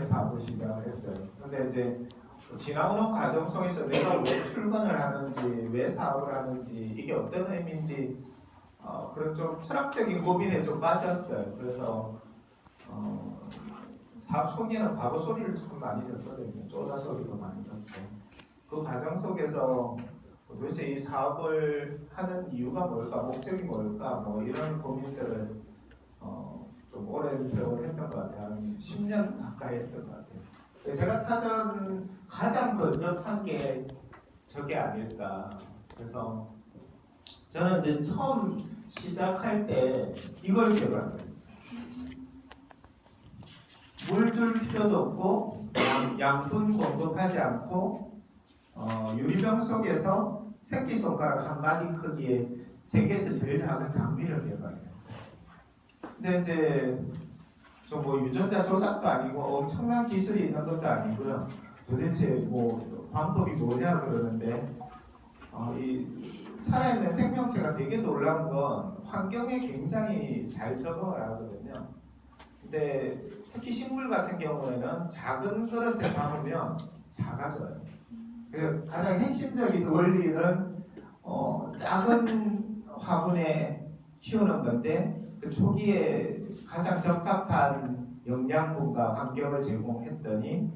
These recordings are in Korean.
사업을 시작을 했어요. 근데 이제 지나오는 과정 속에서 내가 왜 출근을 하는지, 왜 사업을 하는지, 이게 어떤 의미인지 그런 좀 철학적인 고민에 좀 빠졌어요. 그래서 사업 초기에는 바보 소리를 조금 많이 듣거든요. 쪼다 소리도 많이 듣고. 그 과정 속에서 도대체 이 사업을 하는 이유가 뭘까, 목적이 뭘까, 뭐 이런 고민들을 좀 오랜 세월 했던 것 같아요. 한 10년 가까이 했던 것 같아요. 제가 찾은 가장 근접한 게 저게 아닐까. 그래서 저는 이제 처음 시작할 때 이걸 개발했어요. 물 줄 필요도 없고 양분 공급하지 않고 유리병 속에서 새끼손가락 한 마디 크기의 세계에서 제일 작은 장비를 개발했어요. 근데 이제 좀 뭐 유전자 조작도 아니고 엄청난 기술이 있는 것도 아니고요. 도대체 뭐 방법이 뭐냐 그러는데 이 살아있는 생명체가 되게 놀라운 건 환경에 굉장히 잘 적응을 하거든요. 근데 특히 식물 같은 경우에는 작은 그릇에 담으면 작아져요. 그래서 가장 핵심적인 원리는 작은 화분에 키우는 건데 그 초기에 가장 적합한 영양분과 환경을 제공했더니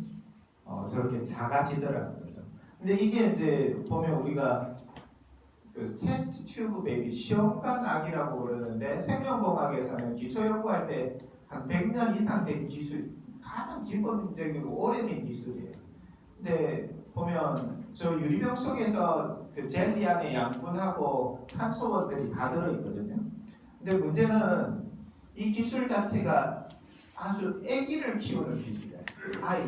저렇게 작아지더라는 거죠. 근데 이게 이제 보면 우리가 그 테스트 튜브 베이비 시험관 아기라고 그러는데 생명공학에서는 기초 연구할 때 한 100년 이상 된 기술, 가장 기본적이고 오래된 기술이에요. 근데 보면 저 유리병 속에서 그 젤리 안에 양분하고 탄소원들이 다 들어있거든요. 근데 문제는 이 기술 자체가 아주 아기를 키우는 기술이에요. 아이,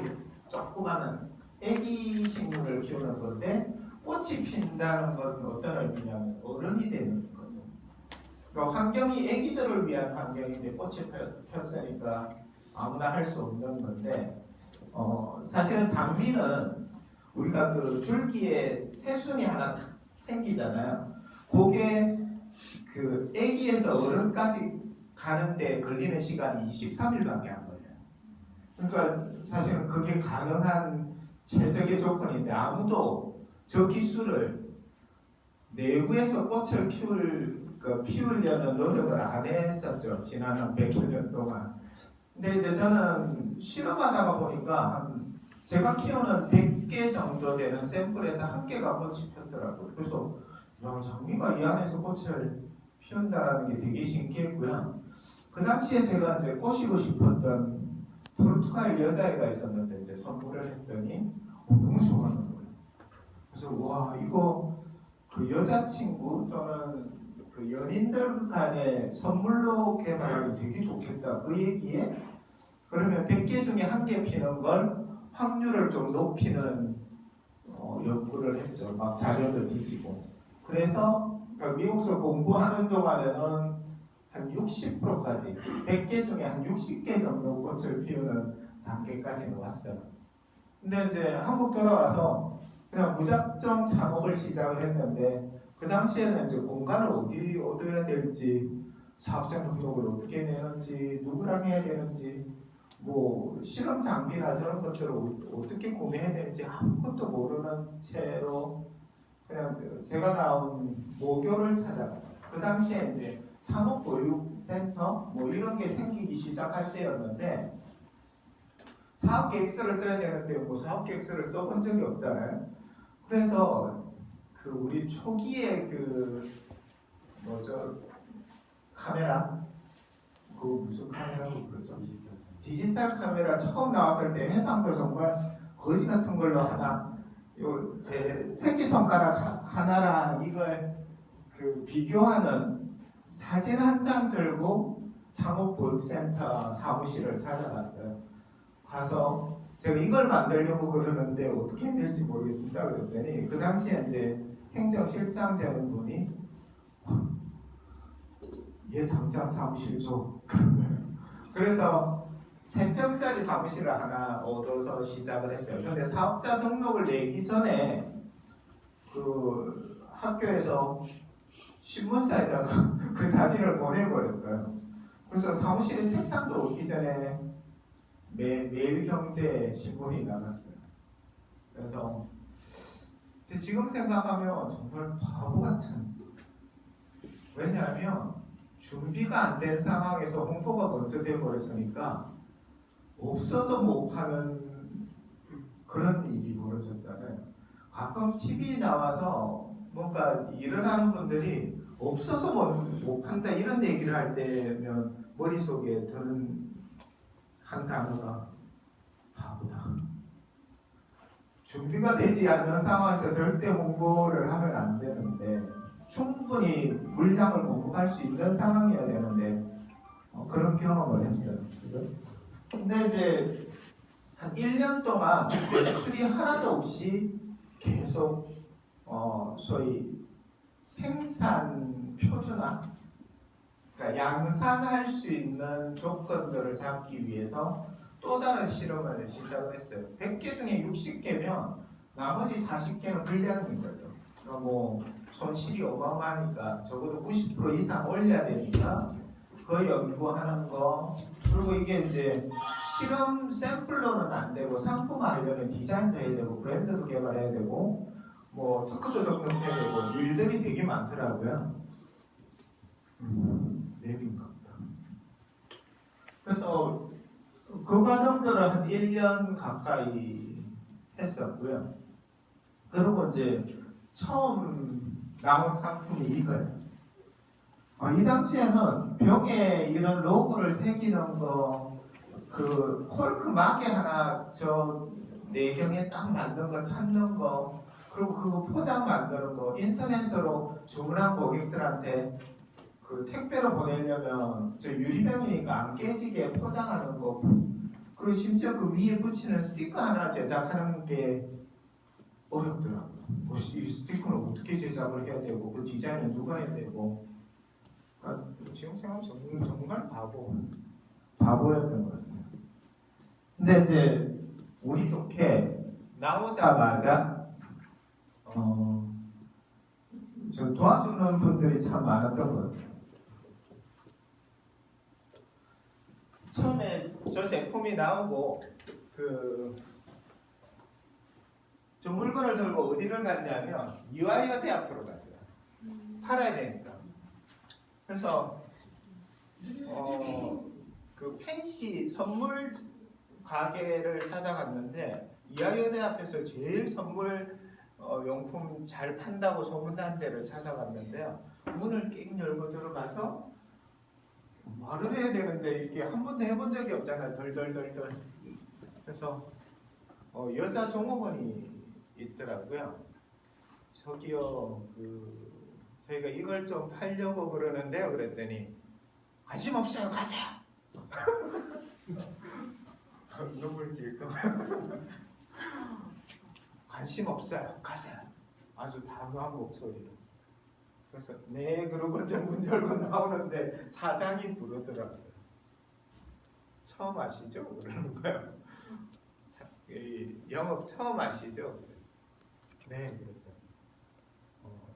조그마한 아기 식물을 키우는 건데 꽃이 핀다는 건 어떤 의미냐면 어른이 되는 거죠. 그러니까 환경이 아기들을 위한 환경인데 꽃이 폈으니까 아무나 할 수 없는 건데 사실은 장비는 우리가 그 줄기에 새순이 하나 생기잖아요. 그게 그 아기에서 어른까지 가는데 걸리는 시간이 23일밖에 안 걸려요. 그러니까 사실은 그게 가능한 최적의 조건인데 아무도 저 기술을 내부에서 꽃을 피우려는 노력을 안 했었죠. 지난 한 100여 년 동안. 근데 이제 저는 실험하다가 보니까 제가 키우는 100개 정도 되는 샘플에서 한 개가 꽃이 폈더라고요. 그래서 장미가 이 안에서 꽃을 피운다라는 게 되게 신기했고요. 그 당시에 제가 이제 꼬시고 싶었던 포르투갈 여자애가 있었는데 이제 선물을 했더니 너무 좋아하는 거예요. 그래서 와 이거 그 여자친구 또는 그 연인들 간에 선물로 개발하면 되게 좋겠다. 그 얘기에 그러면 100개 중에 한 개 피는 걸 확률을 좀 높이는 연구를 했죠. 막 자료도 뒤지고. 그래서 미국서 공부하는 동안에는 한 60%까지 100개 중에 한 60개 정도 꽃을 피우는 단계까지는 왔어요. 근데 이제 한국 돌아와서 그냥 무작정 창업을 시작을 했는데 그 당시에는 이제 공간을 어디 얻어야 될지 사업자 등록을 어떻게 내는지 누구랑 해야 되는지 뭐 실험 장비나 저런 것들을 어떻게 구매해야 되는지 아무것도 모르는 채로 그냥 제가 나온 모교를 찾아갔어요. 그 당시에 이제 산업교육센터 뭐 이런 게 생기기 시작할 때였는데 사업계획서를 써야 되는데 뭐 사업계획서를 써본 적이 없잖아요. 그래서 그 우리 초기에 그 뭐죠 카메라 그 무슨 카메라고 그러죠? 디지털 카메라 처음 나왔을 때 해상도 정말 거지 같은 걸로 하나 요 제 새끼손가락 하나랑 이걸 그 비교하는 사진 한 장 들고 창업교육센터 사무실을 찾아갔어요. 가서 제가 이걸 만들려고 그러는데 어떻게 해야 될지 모르겠습니다. 그랬더니 그 당시에 이제 행정실장 되는 분이 얘 당장 사무실 줘. 그래서 3평짜리 사무실을 하나 얻어서 시작을 했어요. 근데 사업자 등록을 내기 전에 그 학교에서 신문사에다가 그 사진을 보내버렸어요. 그래서 사무실에 책상도 없기 전에 매일경제 신문이 나갔어요. 그래서 근데 지금 생각하면 정말 바보 같은. 왜냐하면 준비가 안 된 상황에서 홍보가 먼저 돼버렸으니까 없어서 못 파는 그런 일이 벌어졌잖아요. 가끔 TV 나와서 뭔가 일을 하는 분들이 없어서 못 판다 이런 얘기를 할 때면 머릿속에 드는 한 단어가 바보다. 준비가 되지 않는 상황에서 절대 홍보를 하면 안 되는데 충분히 물량을 공급할 수 있는 상황이어야 되는데 그런 경험을 했어요. 그죠? 근데 이제 한 1년 동안 매출이 하나도 없이 계속 소위 생산 표준화, 그러니까 양산할 수 있는 조건들을 잡기 위해서 또 다른 실험을 시작을 했어요. 100개 중에 60개면 나머지 40개는 불량인 거죠. 그러니까 뭐 손실이 어마어마하니까 적어도 90% 이상 올려야 되니까 그 연구하는 거, 그리고 이게 이제 실험 샘플로는 안 되고 상품화하려면 디자인도 해야 되고 브랜드도 개발해야 되고 뭐 특허도 등록해야 되고 일들이 되게 많더라고요. 랩인가 보다. 그래서 그 과정들을 한 1년 가까이 했었고요. 그리고 이제 처음 나온 상품이 이거예요. 이 당시에는 벽에 이런 로고를 새기는 거, 그 콜크 마개 하나 저 내경에 딱 맞는 거 찾는 거, 그리고 그 포장 만드는 거, 인터넷으로 주문한 고객들한테 그 택배로 보내려면 저 유리병이니까 안 깨지게 포장하는 거, 그리고 심지어 그 위에 붙이는 스티커 하나 제작하는 게 어렵더라고요. 이 스티커는 어떻게 제작을 해야 되고 그 디자인은 누가 해야 되고. 그러니까 지금 생각하면 정말 바보였던 것 같아요. 근데 이제 우리 좋게 나오자마자 저 도와주는 분들이 참 많았던 것 같아요. 처음에 저 제품이 나오고 저 물건을 들고 어디를 갔냐면 유아여대 앞으로 갔어요. 팔아야 되니까. 그래서 그 펜시 선물 가게를 찾아갔는데 유아여대 앞에서 제일 선물 용품 잘 판다고 소문난 데를 찾아갔는데요. 문을 낑 열고 들어가서 말을 해야 되는데 이게 한 번도 해본 적이 없잖아요. 덜덜덜덜. 그래서 여자 종업원이 있더라고요. 저기요, 저희가 이걸 좀 팔려고 그러는데요. 그랬더니 관심 없어요. 가세요. 눈물 찔끔. 관심 없어요. 가세요. 아주 단호한 목소리로. 그래서 네 그러고 문 열고 나오는데 사장이 부르더라고요. 처음 아시죠? 그러는 거예요. 영업 처음 아시죠? 네 그랬대요.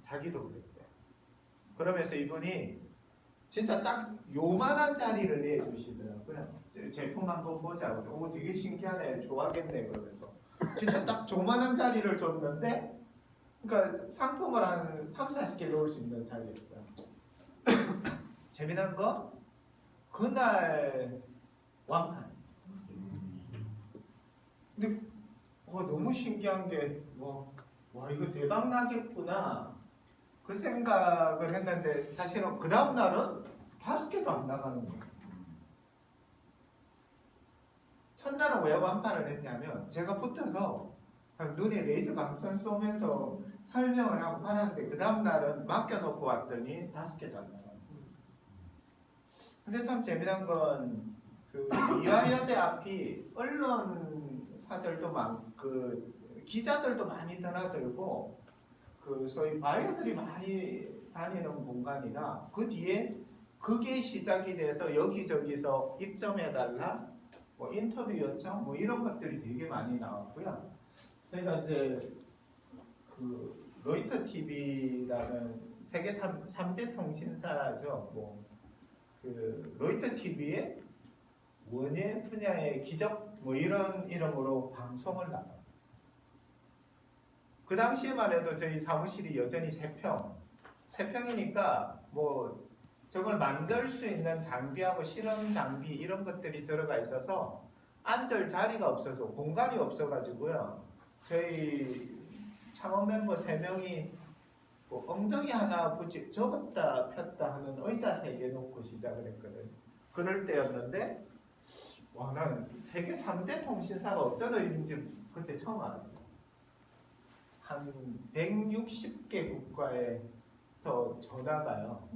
자기도 그랬대요. 그러면서 이분이 진짜 딱 요만한 자리를 내주시더라고요. 제품 한번 보자고. 되게 신기하네. 좋아하겠네. 그러면서 진짜 딱 조만한 자리를 줬는데 그러니까 상품을 한 30-40개 넣을 수 있는 자리였어요. 재미난 건 그날 완판. 근데 너무 신기한 게 와 이거 대박 나겠구나 그 생각을 했는데 사실은 그 다음 날은 5개도 안 나가는 거예요. 첫날은 왜 완판을 했냐면 제가 붙어서 눈에 레이저 광선 쏘면서 설명을 하고 팔았는데 그 다음 날은 맡겨놓고 왔더니 5개도 안 나가요. 근데 참 재미난 건 이화여대 앞이 언론사들도 기자들도 많이 드나들고 소위 바이어들이 많이 다니는 공간이라 그 뒤에 그게 시작이 돼서 여기저기서 입점해달라 인터뷰 요청 이런 것들이 되게 많이 나왔고요. 저희가 이제 로이터 TV라는 세계 3대 통신사죠. 로이터 TV의 원예 분야의 기적 뭐 이런 이름으로 방송을 나가. 그 당시에만 해도 저희 사무실이 여전히 3평이니까 뭐 저걸 만들 수 있는 장비하고 실험 장비 이런 것들이 들어가 있어서 앉을 자리가 없어서 공간이 없어가지고요. 저희 창업 멤버 3명이 뭐 엉덩이 하나 붙이 접었다 폈다 하는 의자 3개 놓고 시작을 했거든. 그럴 때였는데 와, 난 세계 3대 통신사가 어떤 의미인지 그때 처음 알았어. 한 160개 국가에서 전화가요.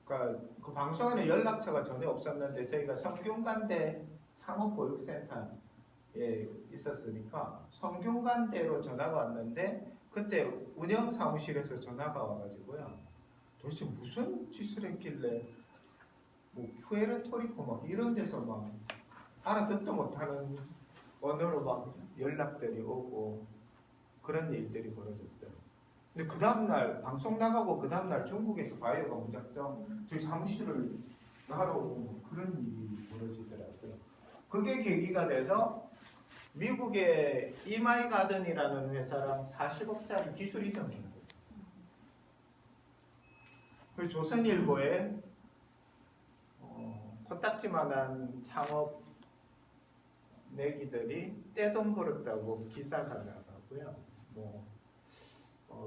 그러니까 그 방송에는 연락처가 전혀 없었는데 저희가 성균관대 창업보육센터에 있었으니까 성균관대로 전화가 왔는데 그때 운영 사무실에서 전화가 와가지고요. 도대체 무슨 짓을 했길래 뭐 푸에르토리코 막 이런 데서 막 알아듣도 못하는 언어로 막 연락들이 오고 그런 일들이 벌어졌어요. 근데 그 다음날 방송 나가고 그 다음날 중국에서 바이오가 무작정 저희 사무실을 나가러 오고 그런 일이 벌어지더라고요. 그게 계기가 돼서 미국의 이마이 가든이라는 회사랑 40억짜리 기술 이전을 했어요. 그 조선일보에 코딱지만한 창업 내기들이 떼돈 벌었다고 기사가 나가고요. 뭐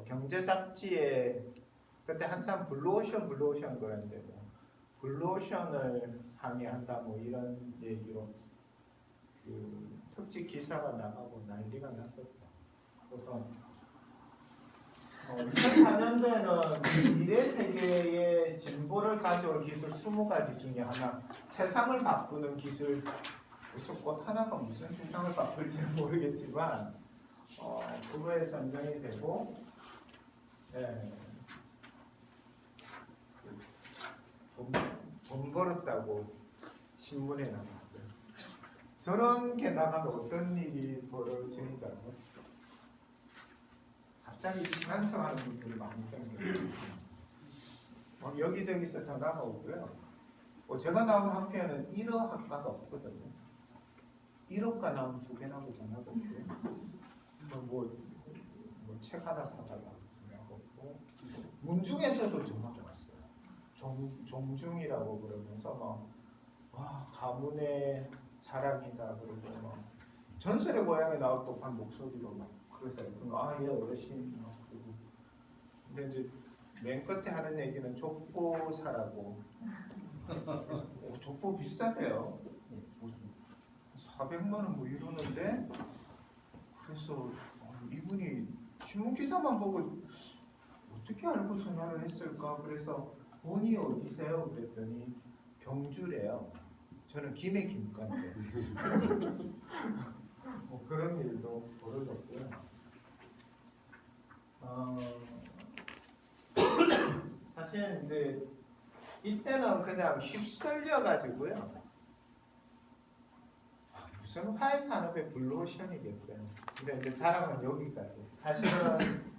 경제 잡지에 그때 한참 블루오션 그랬는데 뭐 블루오션을 항의한다 뭐 이런 얘기로 그 특집 기사가 나가고 난리가 났었죠. 그래서 2004년도에는 미래 세계의 진보를 가져올 기술 20가지 중에 하나, 세상을 바꾸는 기술. 곧 하나가 무슨 세상을 바꿀지 모르겠지만 그거에 선정이 되고, 네, 돈 벌었다고 신문에 나갔어요. 저런 게 나가면 어떤 일이 벌어지는지 알아요? 갑자기 친한 척하는 분들이 많이 생겨요. 여기저기서 전화가 오고요. 제가 나온 학교에는 1호 학과가 없거든요. 1호과 나온 후배라고 전화가 오고요. 책 하나 사달라고 전화가 오고, 문중에서도 전화가 왔어요. 종중이라고 그러면서 와, 가문의 자랑이다 그러고 전설의 고향에 나올 법한 목소리로 그랬어요. 예, 어르신 그리고 근데 이제 맨 끝에 하는 얘기는 족보사라고. 족보 비싸대요. 400만 원 뭐 이러는데, 그래서 이분이 신문 기사만 보고 어떻게 알고 전화를 했을까? 그래서 본이 어디세요? 그랬더니 경주래요. 저는 김해 김간데. 그런 일도 벌어졌고요. 사실 이제 이때는 그냥 휩쓸려 가지고요. 무슨 화해 산업의 블루오션이겠어요. 근데 이제 자랑은 여기까지. 사실은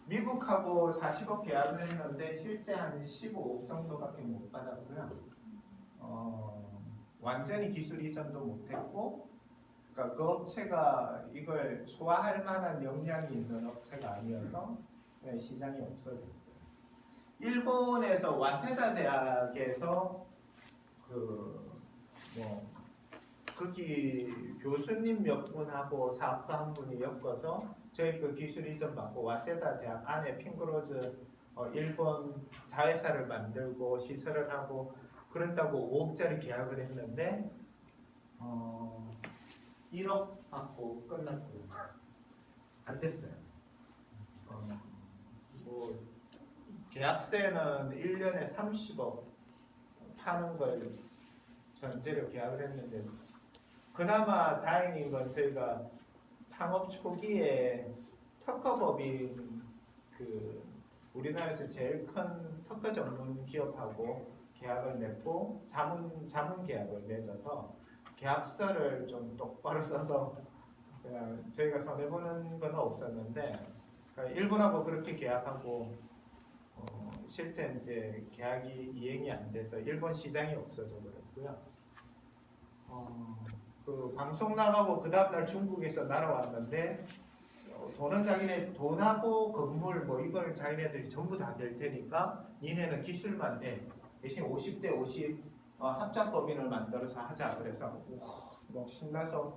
미국하고 40억 계약을 했는데 실제 한 15억 정도밖에 못 받았고요. 완전히 기술 이전도 못했고, 그러니까 그 업체가 이걸 소화할 만한 역량이 있는 업체가 아니어서 시장이 없어졌어요. 일본에서 와세다 대학에서 거기 교수님 몇 분하고 사업가 한 분이 엮어서 저희 그 기술 이전 받고 와세다 대학 안에 핑크로즈 일본 자회사를 만들고 시설을 하고 그런다고 5억짜리 계약을 했는데 1억 받고 끝났고요. 안 됐어요. 계약세는 1년에 30억 파는 걸 전제로 계약을 했는데, 그나마 다행인 건 저희가 창업 초기에 특허법인 우리나라에서 제일 큰 특허 전문 기업하고 계약을 맺고 자문 계약을 맺어서 계약서를 좀 똑바로 써서 그냥 저희가 손해보는 건 없었는데, 그러니까 일본하고 그렇게 계약하고 실제 이제 계약이 이행이 안 돼서 일본 시장이 없어져 버렸고요. 그 방송 나가고 그 다음날 중국에서 날아왔는데 돈은 자기네 돈하고 건물 뭐 이걸 자기네들이 전부 다 낼 테니까 니네는 기술만 돼. 대신 50대 50 합작법인을 만들어서 하자. 그래서 뭐 신나서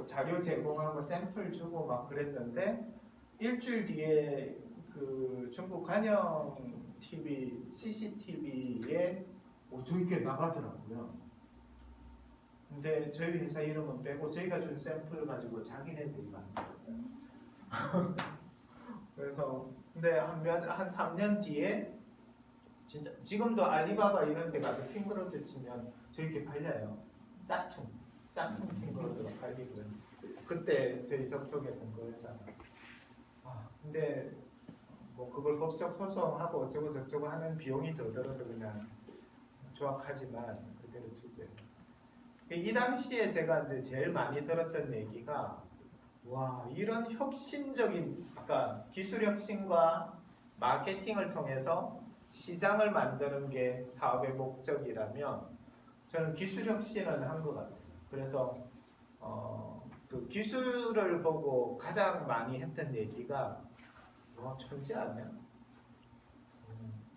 자료 제공하고 샘플 주고 막 그랬는데 일주일 뒤에 그 중국 관영 TV CCTV에 저게 나가더라고요. 근데 저희 회사 이름은 빼고 저희가 준 샘플 가지고 자기네들이 만들었어요. 그래서 근데 한 3년 뒤에 진짜 지금도 알리바바 이런 데 가서 핑거로즈 치면 저렇게 팔려요. 짝퉁 핑거로즈가 팔리고요. 그때 저희 접촉했던 그 회사. 근데 뭐 그걸 법적 소송하고 어쩌고 저쩌고 하는 비용이 더 들어서 그냥 조악하지만 그대로 두고요. 이 당시에 제가 이제 제일 많이 들었던 얘기가 와 이런 혁신적인 아까 기술 혁신과 마케팅을 통해서 시장을 만드는 게 사업의 목적이라면 저는 기술 혁신을 한 것 같아요. 그래서 그 기술을 보고 가장 많이 했던 얘기가 와 천재 아니야?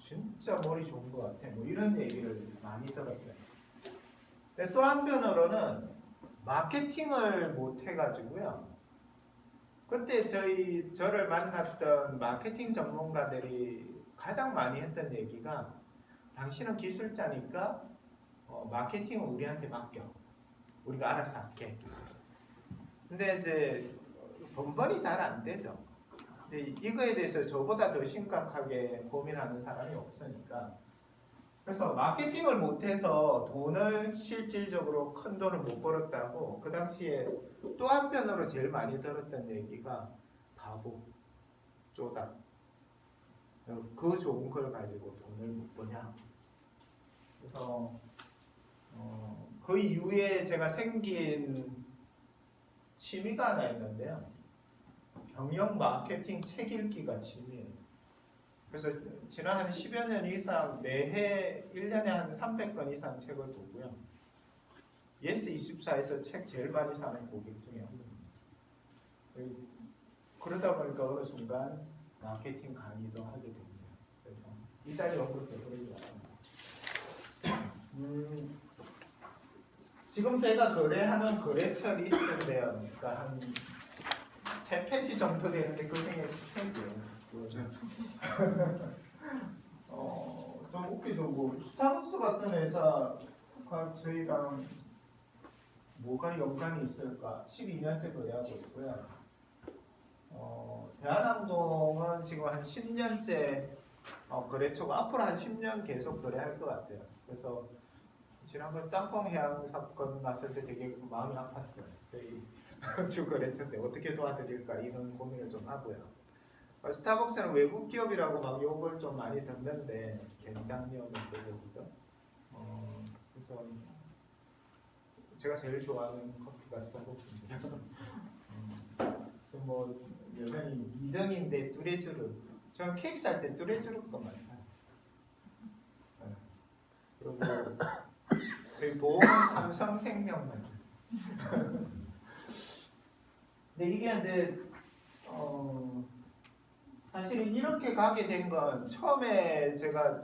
진짜 머리 좋은 것 같아. 뭐 이런 얘기를 많이 들었어요. 근데 또 한편으로는 마케팅을 못 해가지고요. 그때 저를 만났던 마케팅 전문가들이 가장 많이 했던 얘기가 당신은 기술자니까 마케팅은 우리한테 맡겨. 우리가 알아서 할게. 근데 이제 번번이 잘 안 되죠. 근데 이거에 대해서 저보다 더 심각하게 고민하는 사람이 없으니까 그래서 마케팅을 못해서 돈을 실질적으로 큰 돈을 못 벌었다고 그 당시에 또 한편으로 제일 많이 들었던 얘기가 바보, 쪼다 그 좋은 걸 가지고 돈을 못 버냐. 그래서 그 이후에 제가 생긴 취미가 하나 있는데요. 경영 마케팅 책 읽기가 취미예요. 그래서 지난 한 10여 년 이상 매해 1년에 한 300권 이상 책을 보고요. 예스24에서 책 제일 많이 사는 고객 중에 한 명입니다. 그러다 보니까 어느 순간 마케팅 강의도 하게 됩니다. 그래서 이 자리 언급도 그러지 않습니다. 지금 제가 거래하는 거래처 리스트인데요. 그러니까 한 3페이지 정도 되는데 그 중에 2페이지예요. 좀 웃기죠. 뭐 스타벅스 같은 회사가 저희랑 뭐가 연관이 있을까? 12년째 거래하고 있고요. 대한항공은 지금 한 10년째 거래처가 앞으로 한 10년 계속 거래할 것 같아요. 그래서 지난번 땅콩 해양 사건 났을 때 되게 마음이 아팠어요. 저희 주 거래처 때 어떻게 도와드릴까 이런 고민을 좀 하고요. 스타벅스는 외국 기업이라고 막 욕을 좀 많이 듣는데 굉장히 그죠. 그래서 제가 제일 좋아하는 커피가 스타벅스입니다. 뭐 여전히 2등인데 뚜레쥬르. 저는 케이크 살 때 뚜레쥬르 것만 사요. 그리고 저희 보험은 삼성생명만. 근데 이게 이제 사실은 이렇게 가게 된 건 처음에 제가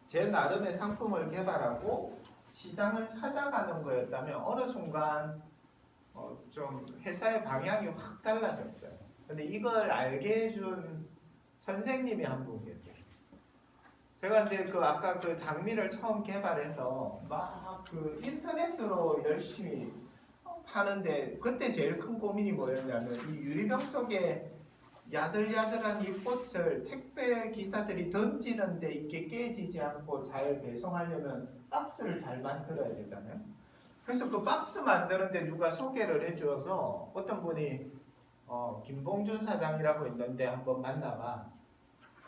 제 나름의 상품을 개발하고 시장을 찾아가는 거였다면 어느 순간 좀 회사의 방향이 확 달라졌어요. 근데 이걸 알게 해준 선생님이 한 분 계세요. 제가 이제 아까 그 장미를 처음 개발해서 막 그 인터넷으로 열심히 파는데 그때 제일 큰 고민이 뭐였냐면 이 유리병 속에 야들야들한 이 꽃을 택배 기사들이 던지는데 이게 깨지지 않고 잘 배송하려면 박스를 잘 만들어야 되잖아요. 그래서 그 박스 만드는데 누가 소개를 해줘서 어떤 분이 김봉준 사장이라고 있는데 한번 만나봐.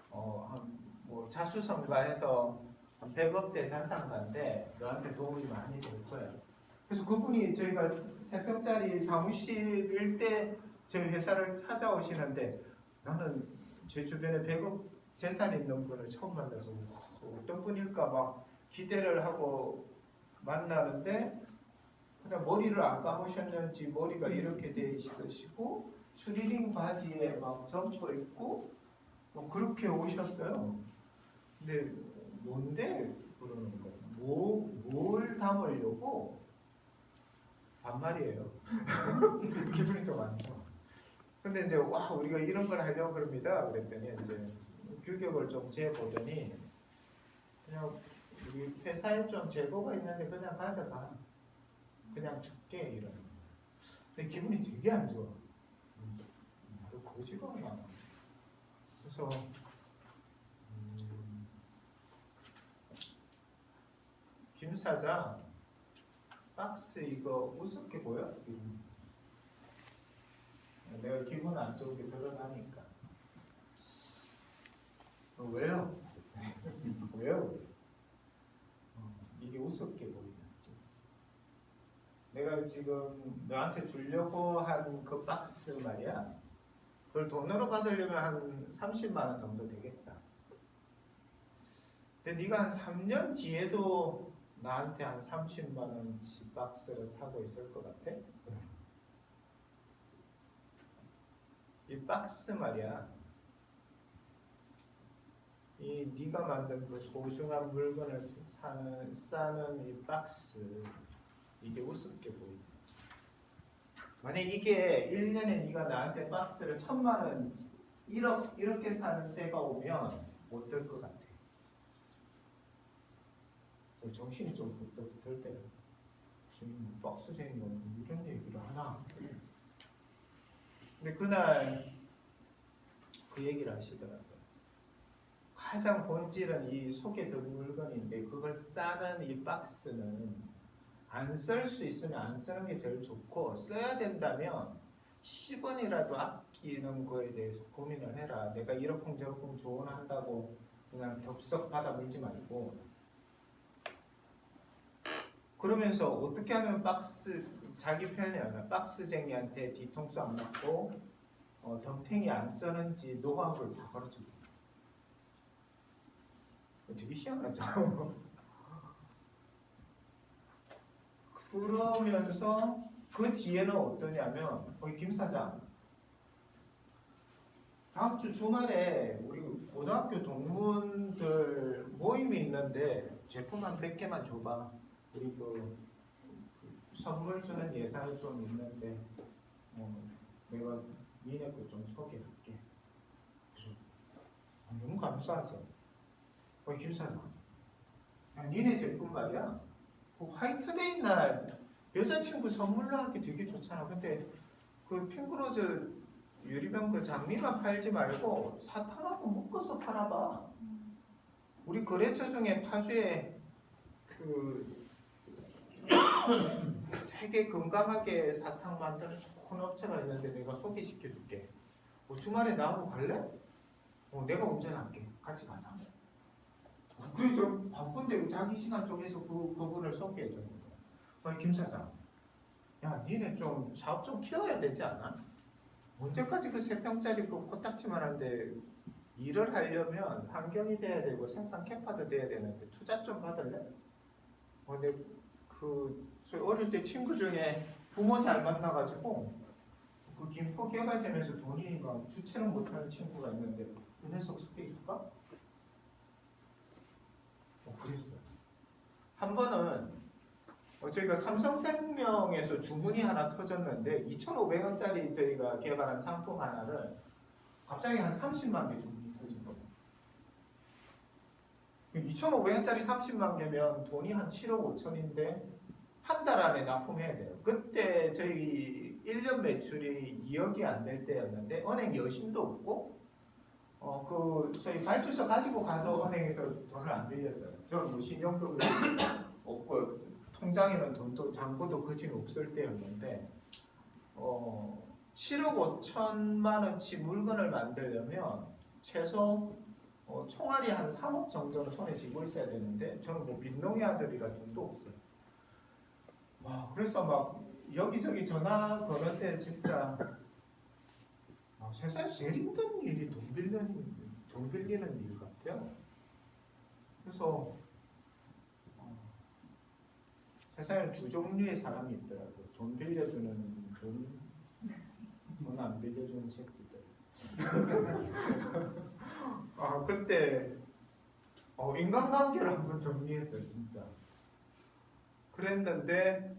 뭐 자수성가해서 100억대 자산가인데 너한테 도움이 많이 될 거야. 그래서 그분이 저희가 3평짜리 사무실일 때 저희 회사를 찾아오시는데 나는 제 주변에 100억 재산 있는 분을 처음 만나서 어떤 분일까 막 기대를 하고 만나는데 그다음 머리를 안 감으셨는지 머리가 이렇게 돼 있으시고 추리닝 바지에 막 점퍼 입고 뭐 그렇게 오셨어요. 근데 뭔데 그러는 거예요? 뭘 담으려고? 반말이에요. 기분이 좀 안 좋아. 근데 이제 와 우리가 이런 걸 하려고 그럽니다. 그랬더니 이제 규격을 좀 재보더니 그냥 우리 회사에 좀 재고가 있는데 그냥 가져가. 그냥 줄게 이러는 거예요. 근데 기분이 되게 안 좋아. 나도 거지가 않아. 그래서 김 사장 박스 이거 우습게 보여? 내가 기분 안 좋게 드러나니까. 왜요? 왜요? 이게 우습게 보이냐? 내가 지금 너한테 주려고 한 그 박스 말이야. 그걸 돈으로 받으려면 한 30만 원 정도 되겠다. 근데 네가 한 3년 뒤에도 나한테 한 30만 원치 박스를 사고 있을 것 같아? 이 박스 말이야. 이 네가 만든 그 소중한 물건을 싸는 이 박스 이게 우습게 보인다. 만약 이게 1년에 네가 나한테 박스를 1,000만 원 1억 이렇게 사는 때가 오면 어떨 것 같아? 정신이 좀 들 때요. 무슨 박스쟁이 이런 얘기를 하나? 근데 그날 그 얘기를 하시더라고요. 가장 본질은 이 속에 든 물건인데 그걸 싸는 이 박스는 안 쓸 수 있으면 안 쓰는 게 제일 좋고 써야 된다면 10원이라도 아끼는 거에 대해서 고민을 해라. 내가 이러쿵저러쿵 조언한다고 그냥 덥석 받아 물지 말고 그러면서 어떻게 하면 자기 표현이 아니라 박스쟁이한테 뒤통수 안 맞고 덤탱이 안 쓰는지 노하우를 다 가르쳐줍니다. 되게 희한하죠. 그러면서 그 뒤에는 어떠냐면 거기 김 사장 다음 주 주말에 우리 고등학교 동문들 모임이 있는데 제품 한 100개만 줘봐. 우리 그 선물 주는 예산이 좀 있는데 내가 니네 거 좀 소개할게. 너무 감사하죠. 김 사장 니네 제품 말이야 그 화이트데이 날 여자친구 선물로 하기 되게 좋잖아. 근데 그 핑크로즈 유리병 그 장미만 팔지 말고 사탕하고 묶어서 팔아봐. 우리 거래처 중에 파주에 그 되게 건강하게 사탕 만드는 좋은 업체가 있는데 내가 소개시켜줄게. 주말에 나하고 갈래? 내가 운전할게. 같이 가자. 그래서 바쁜데 자기 시간 쪼개서 그분을 소개해주는 거야. 김 사장, 야, 니네 좀 사업 좀 키워야 되지 않아? 언제까지 그 3평짜리 그 코딱지만한데 일을 하려면 환경이 돼야 되고 생산 캐파도 돼야 되는데 투자 좀 받을래? 근데 저희 어릴 때 친구 중에 부모 잘 만나가지고 그 김포 개발되면서 돈이 막 주체를 못하는 친구가 있는데 그 녀석 소개해줄까? 그랬어요. 한 번은 저희가 삼성생명에서 주문이 하나 터졌는데 2,500원짜리 저희가 개발한 상품 하나를 갑자기 한 30만 개 주문이 터진 거예요. 2,500원짜리 30만 개면 돈이 한 7억 5천인데 한 달 안에 납품해야 돼요. 그때 저희 1년 매출이 2억이 안 될 때였는데 은행 여신도 없고 저희 발주서 가지고 가도 은행에서 돈을 안 빌려줘요. 저는 뭐 신용도 없고 통장에는 돈도 잔고도 거진 없을 때였는데 7억 5천만 원치 물건을 만들려면 최소 총알이 한 3억 정도는 손에 쥐고 있어야 되는데 저는 뭐 빈농의 아들이라 돈도 없어요. 와, 그래서 막 여기저기 전화 거는데 진짜 세상에서 제일 힘든 일이 돈 빌리는 일 같아요. 그래서 세상에 두 종류의 사람이 있더라고요. 돈 빌려주는 돈 안 빌려주는 새끼들. 그때 인간관계를 한번 정리했어요, 진짜. 그랬는데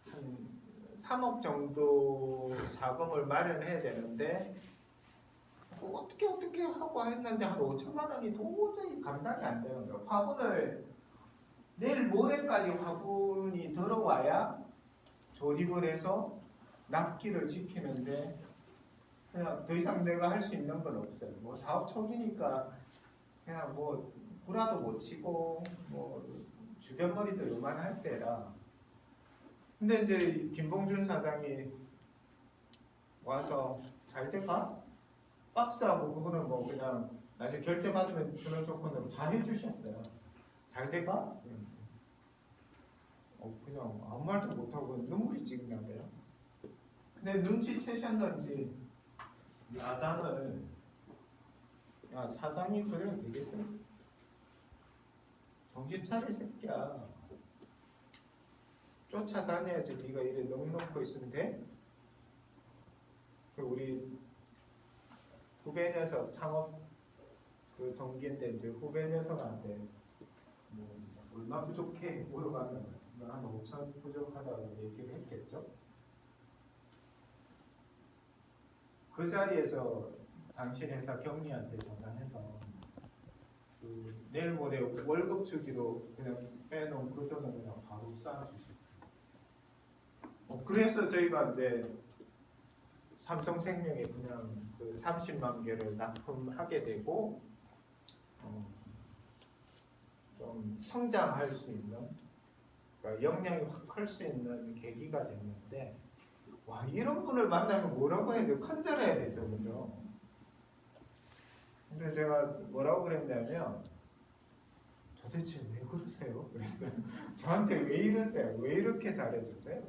한 3억 정도 자금을 마련해야 되는데 어떻게 하고 했는데 한 5천만 원이 도저히 감당이 안 되는 거예요. 화분을 내일 모레까지 화분이 들어와야 조립을 해서 납기를 지키는데 그냥 더 이상 내가 할 수 있는 건 없어요. 뭐 사업 초기니까 그냥 뭐 구라도 못 치고 뭐 주변 머리도 요만할 때라. 근데 이제 김봉준 사장이 와서 잘 돼가? 박스하고 그거는 뭐 그냥 나중에 결제 받으면 주는 조건으로 다 해주셨어요. 잘 돼가? 그냥 아무 말도 못하고 눈물이 찍는데요. 근데 눈치채셨는지 야단을 야 사장이 그래 되겠어? 정신 차릴 새끼야. 쫓아다녀야지 네가 이래 넉넉고 있으면 돼? 우리 후배 녀석 창업 그 동기인데 이제 후배 녀석한테 뭐 얼마 부족해 물어봤는 거야. 한 5천 부족하다고 얘기를 했겠죠. 그 자리에서 당신 회사 경리한테 전화해서 내일 모레 월급 주기로 그냥 빼놓은 그 돈을 그냥 바로 쏴주셨어요. 그래서 저희가 이제 삼성생명에 그냥 그 30만 개를 납품하게 되고 좀 성장할 수 있는 그러니까 역량이 확 클 수 있는 계기가 됐는데 와 이런 분을 만나면 뭐라고 해야 돼요? 컨절해야 되죠, 그죠? 근데 제가 뭐라고 그랬냐면 도대체 왜 그러세요? 그랬어요. 저한테 왜 이러세요? 왜 이렇게 잘해주세요?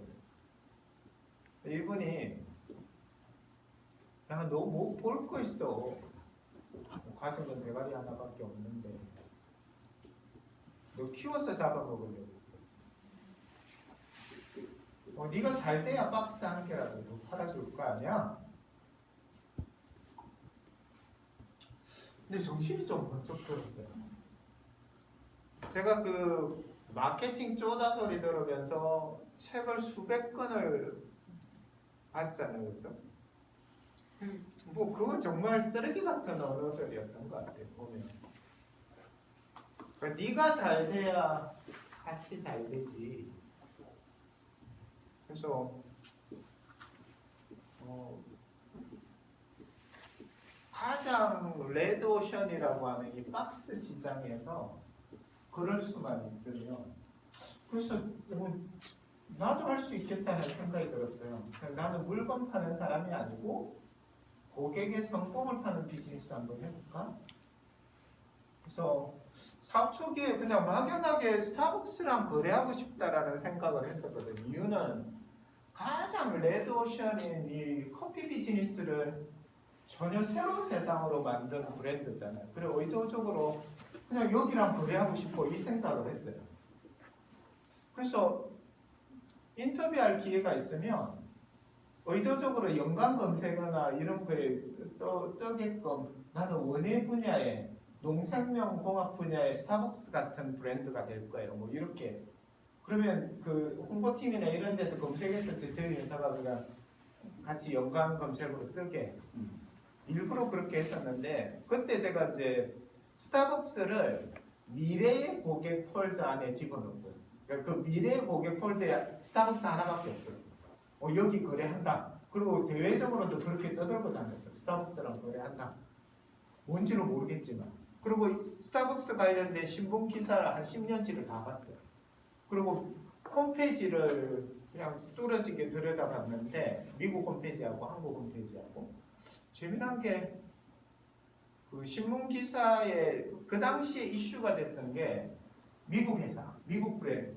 이분이 야 너 뭐 볼 거 있어? 가슴은 대가리 하나밖에 없는데 너 키워서 잡아먹으려고. 네가 잘 돼야 박스 한 개라도 더 팔아줄 거 아니야? 근데 정신이 좀 번쩍 들었어요. 제가 그 마케팅 쪼다 소리 들으면서 책을 수백 권을 봤잖아요, 그죠? 뭐 그건 정말 쓰레기 같은 언어들이었던 것 같아요, 보면. 그러니까 네가 잘 돼야 같이 잘 되지. 그래서 가장 레드오션이라고 하는 이 박스 시장에서 그럴 수만 있으면 그래서 나도 할 수 있겠다는 생각이 들었어요. 나는 물건 파는 사람이 아니고 고객의 성공을 파는 비즈니스 한번 해볼까? 그래서 사업 초기에 그냥 막연하게 스타벅스랑 거래하고 싶다라는 생각을 했었거든요. 이유는 가장 레드오션인 이 커피 비즈니스를 전혀 새로운 세상으로 만든 브랜드잖아요. 그리고 의도적으로 그냥 여기랑 거래하고 싶어 이 생각을 했어요. 그래서 인터뷰할 기회가 있으면 의도적으로 연관 검색어나 이런 거에 떠게끔 나는 원예 분야에 농생명공학 분야의 스타벅스 같은 브랜드가 될 거예요. 뭐 이렇게 그러면 그 홍보팀이나 이런 데서 검색했을 때 저희 회사가 그냥 같이 연관 검색으로 뜨게 일부러 그렇게 했었는데 그때 제가 이제 스타벅스를 미래의 고객 폴더 안에 집어넣고요. 그러니까 그 미래의 고객 폴더에 스타벅스 하나밖에 없었어요. 여기 거래한다. 그리고 대외적으로도 그렇게 떠들고 다녔어요. 스타벅스랑 거래한다. 뭔지는 모르겠지만. 그리고 스타벅스 관련된 신문 기사를 한 10년치를 다 봤어요. 그리고 홈페이지를 그냥 뚫어지게 들여다봤는데 미국 홈페이지하고 한국 홈페이지하고 재미난 게 그 신문 기사에 그 당시에 이슈가 됐던 게 미국 회사, 미국 브랜드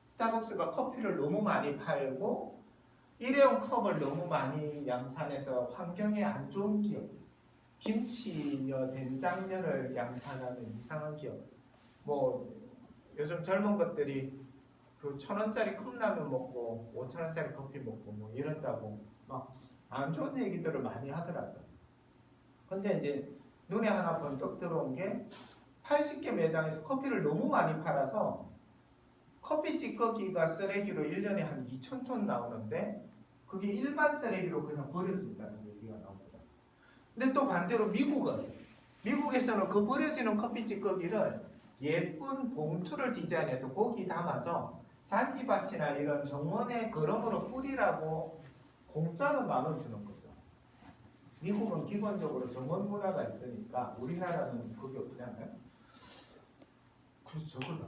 스타벅스가 커피를 너무 많이 팔고 일회용 컵을 너무 많이 양산해서 환경에 안 좋은 기업, 김치며 된장면을 양산하는 이상한 기업. 뭐 요즘 젊은 것들이 그 1,000원짜리 컵라면 먹고 5,000원짜리 커피 먹고 뭐 이런다고 막 안 좋은 얘기들을 많이 하더라고요. 근데 이제 눈에 하나 번뜩 들어온 게 80개 매장에서 커피를 너무 많이 팔아서 커피 찌꺼기가 쓰레기로 1년에 한 2,000톤 나오는데 그게 일반 쓰레기로 그냥 버려진다는 얘기가 나오더라고요. 근데 또 반대로 미국에서는 그 버려지는 커피 찌꺼기를 예쁜 봉투를 디자인해서 거기 담아서 잔디밭이나 이런 정원의 거름으로 뿌리라고 공짜로 나눠주는 거죠. 미국은 기본적으로 정원 문화가 있으니까 우리나라는 그게 없잖아요. 그래서 저거다.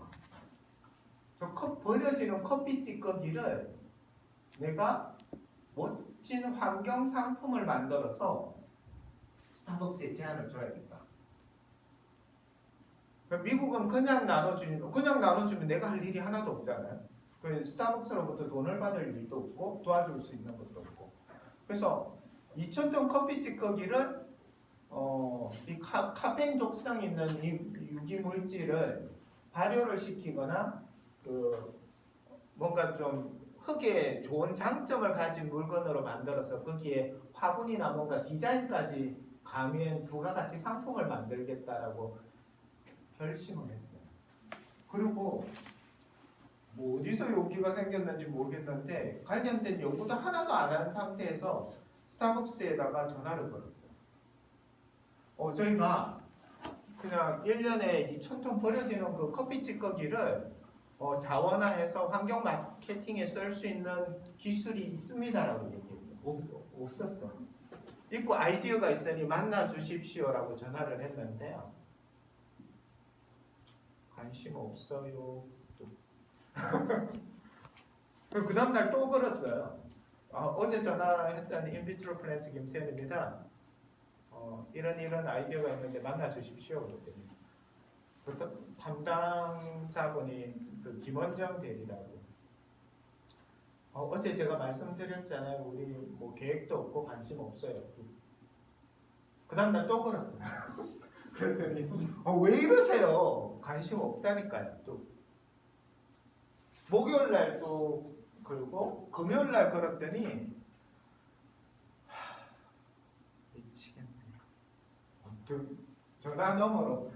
버려지는 커피 찌꺼기를 내가 멋진 환경 상품을 만들어서 스타벅스에 제안을 줘야겠다. 미국은 그냥 나눠주면 내가 할 일이 하나도 없잖아요. 스타벅스로부터 돈을 받을 일도 없고 도와줄 수 있는 것도 없고. 그래서 2,000톤 커피 찌꺼기를 이 카페인 독성 있는 이 유기 물질을 발효를 시키거나 뭔가 좀 흙에 좋은 장점을 가진 물건으로 만들어서 거기에 화분이나 뭔가 디자인까지 가미한 부가가치 상품을 만들겠다라고 결심을 했어요. 그리고 뭐 어디서 용기가 생겼는지 모르겠는데 관련된 연구도 하나도 안 한 상태에서 스타벅스에다가 전화를 걸었어요. 저희가 그냥 1년에 2,000톤 버려지는 그 커피 찌꺼기를 자원화해서 환경 마케팅에 쓸 수 있는 기술이 있습니다라고 얘기했어요. 없었어. 있고 아이디어가 있으니 만나 주십시오라고 전화를 했는데요. 관심 없어요. 그 다음날 또 걸었어요. 어제 전화했던 인비트로 플랜트 김태현입니다. 이런 아이디어가 있는데 만나 주십시오. 그랬더니 담당자분이 그 김원정 대리라고. 어제 제가 말씀드렸잖아요. 우리 뭐 계획도 없고 관심 없어요. 그 다음날 또 걸었어요. 그랬더니 왜 이러세요? 관심 없다니까요. 또 목요일날 또 걸고 금요일날 걸었더니 미치겠네. 전화 너머로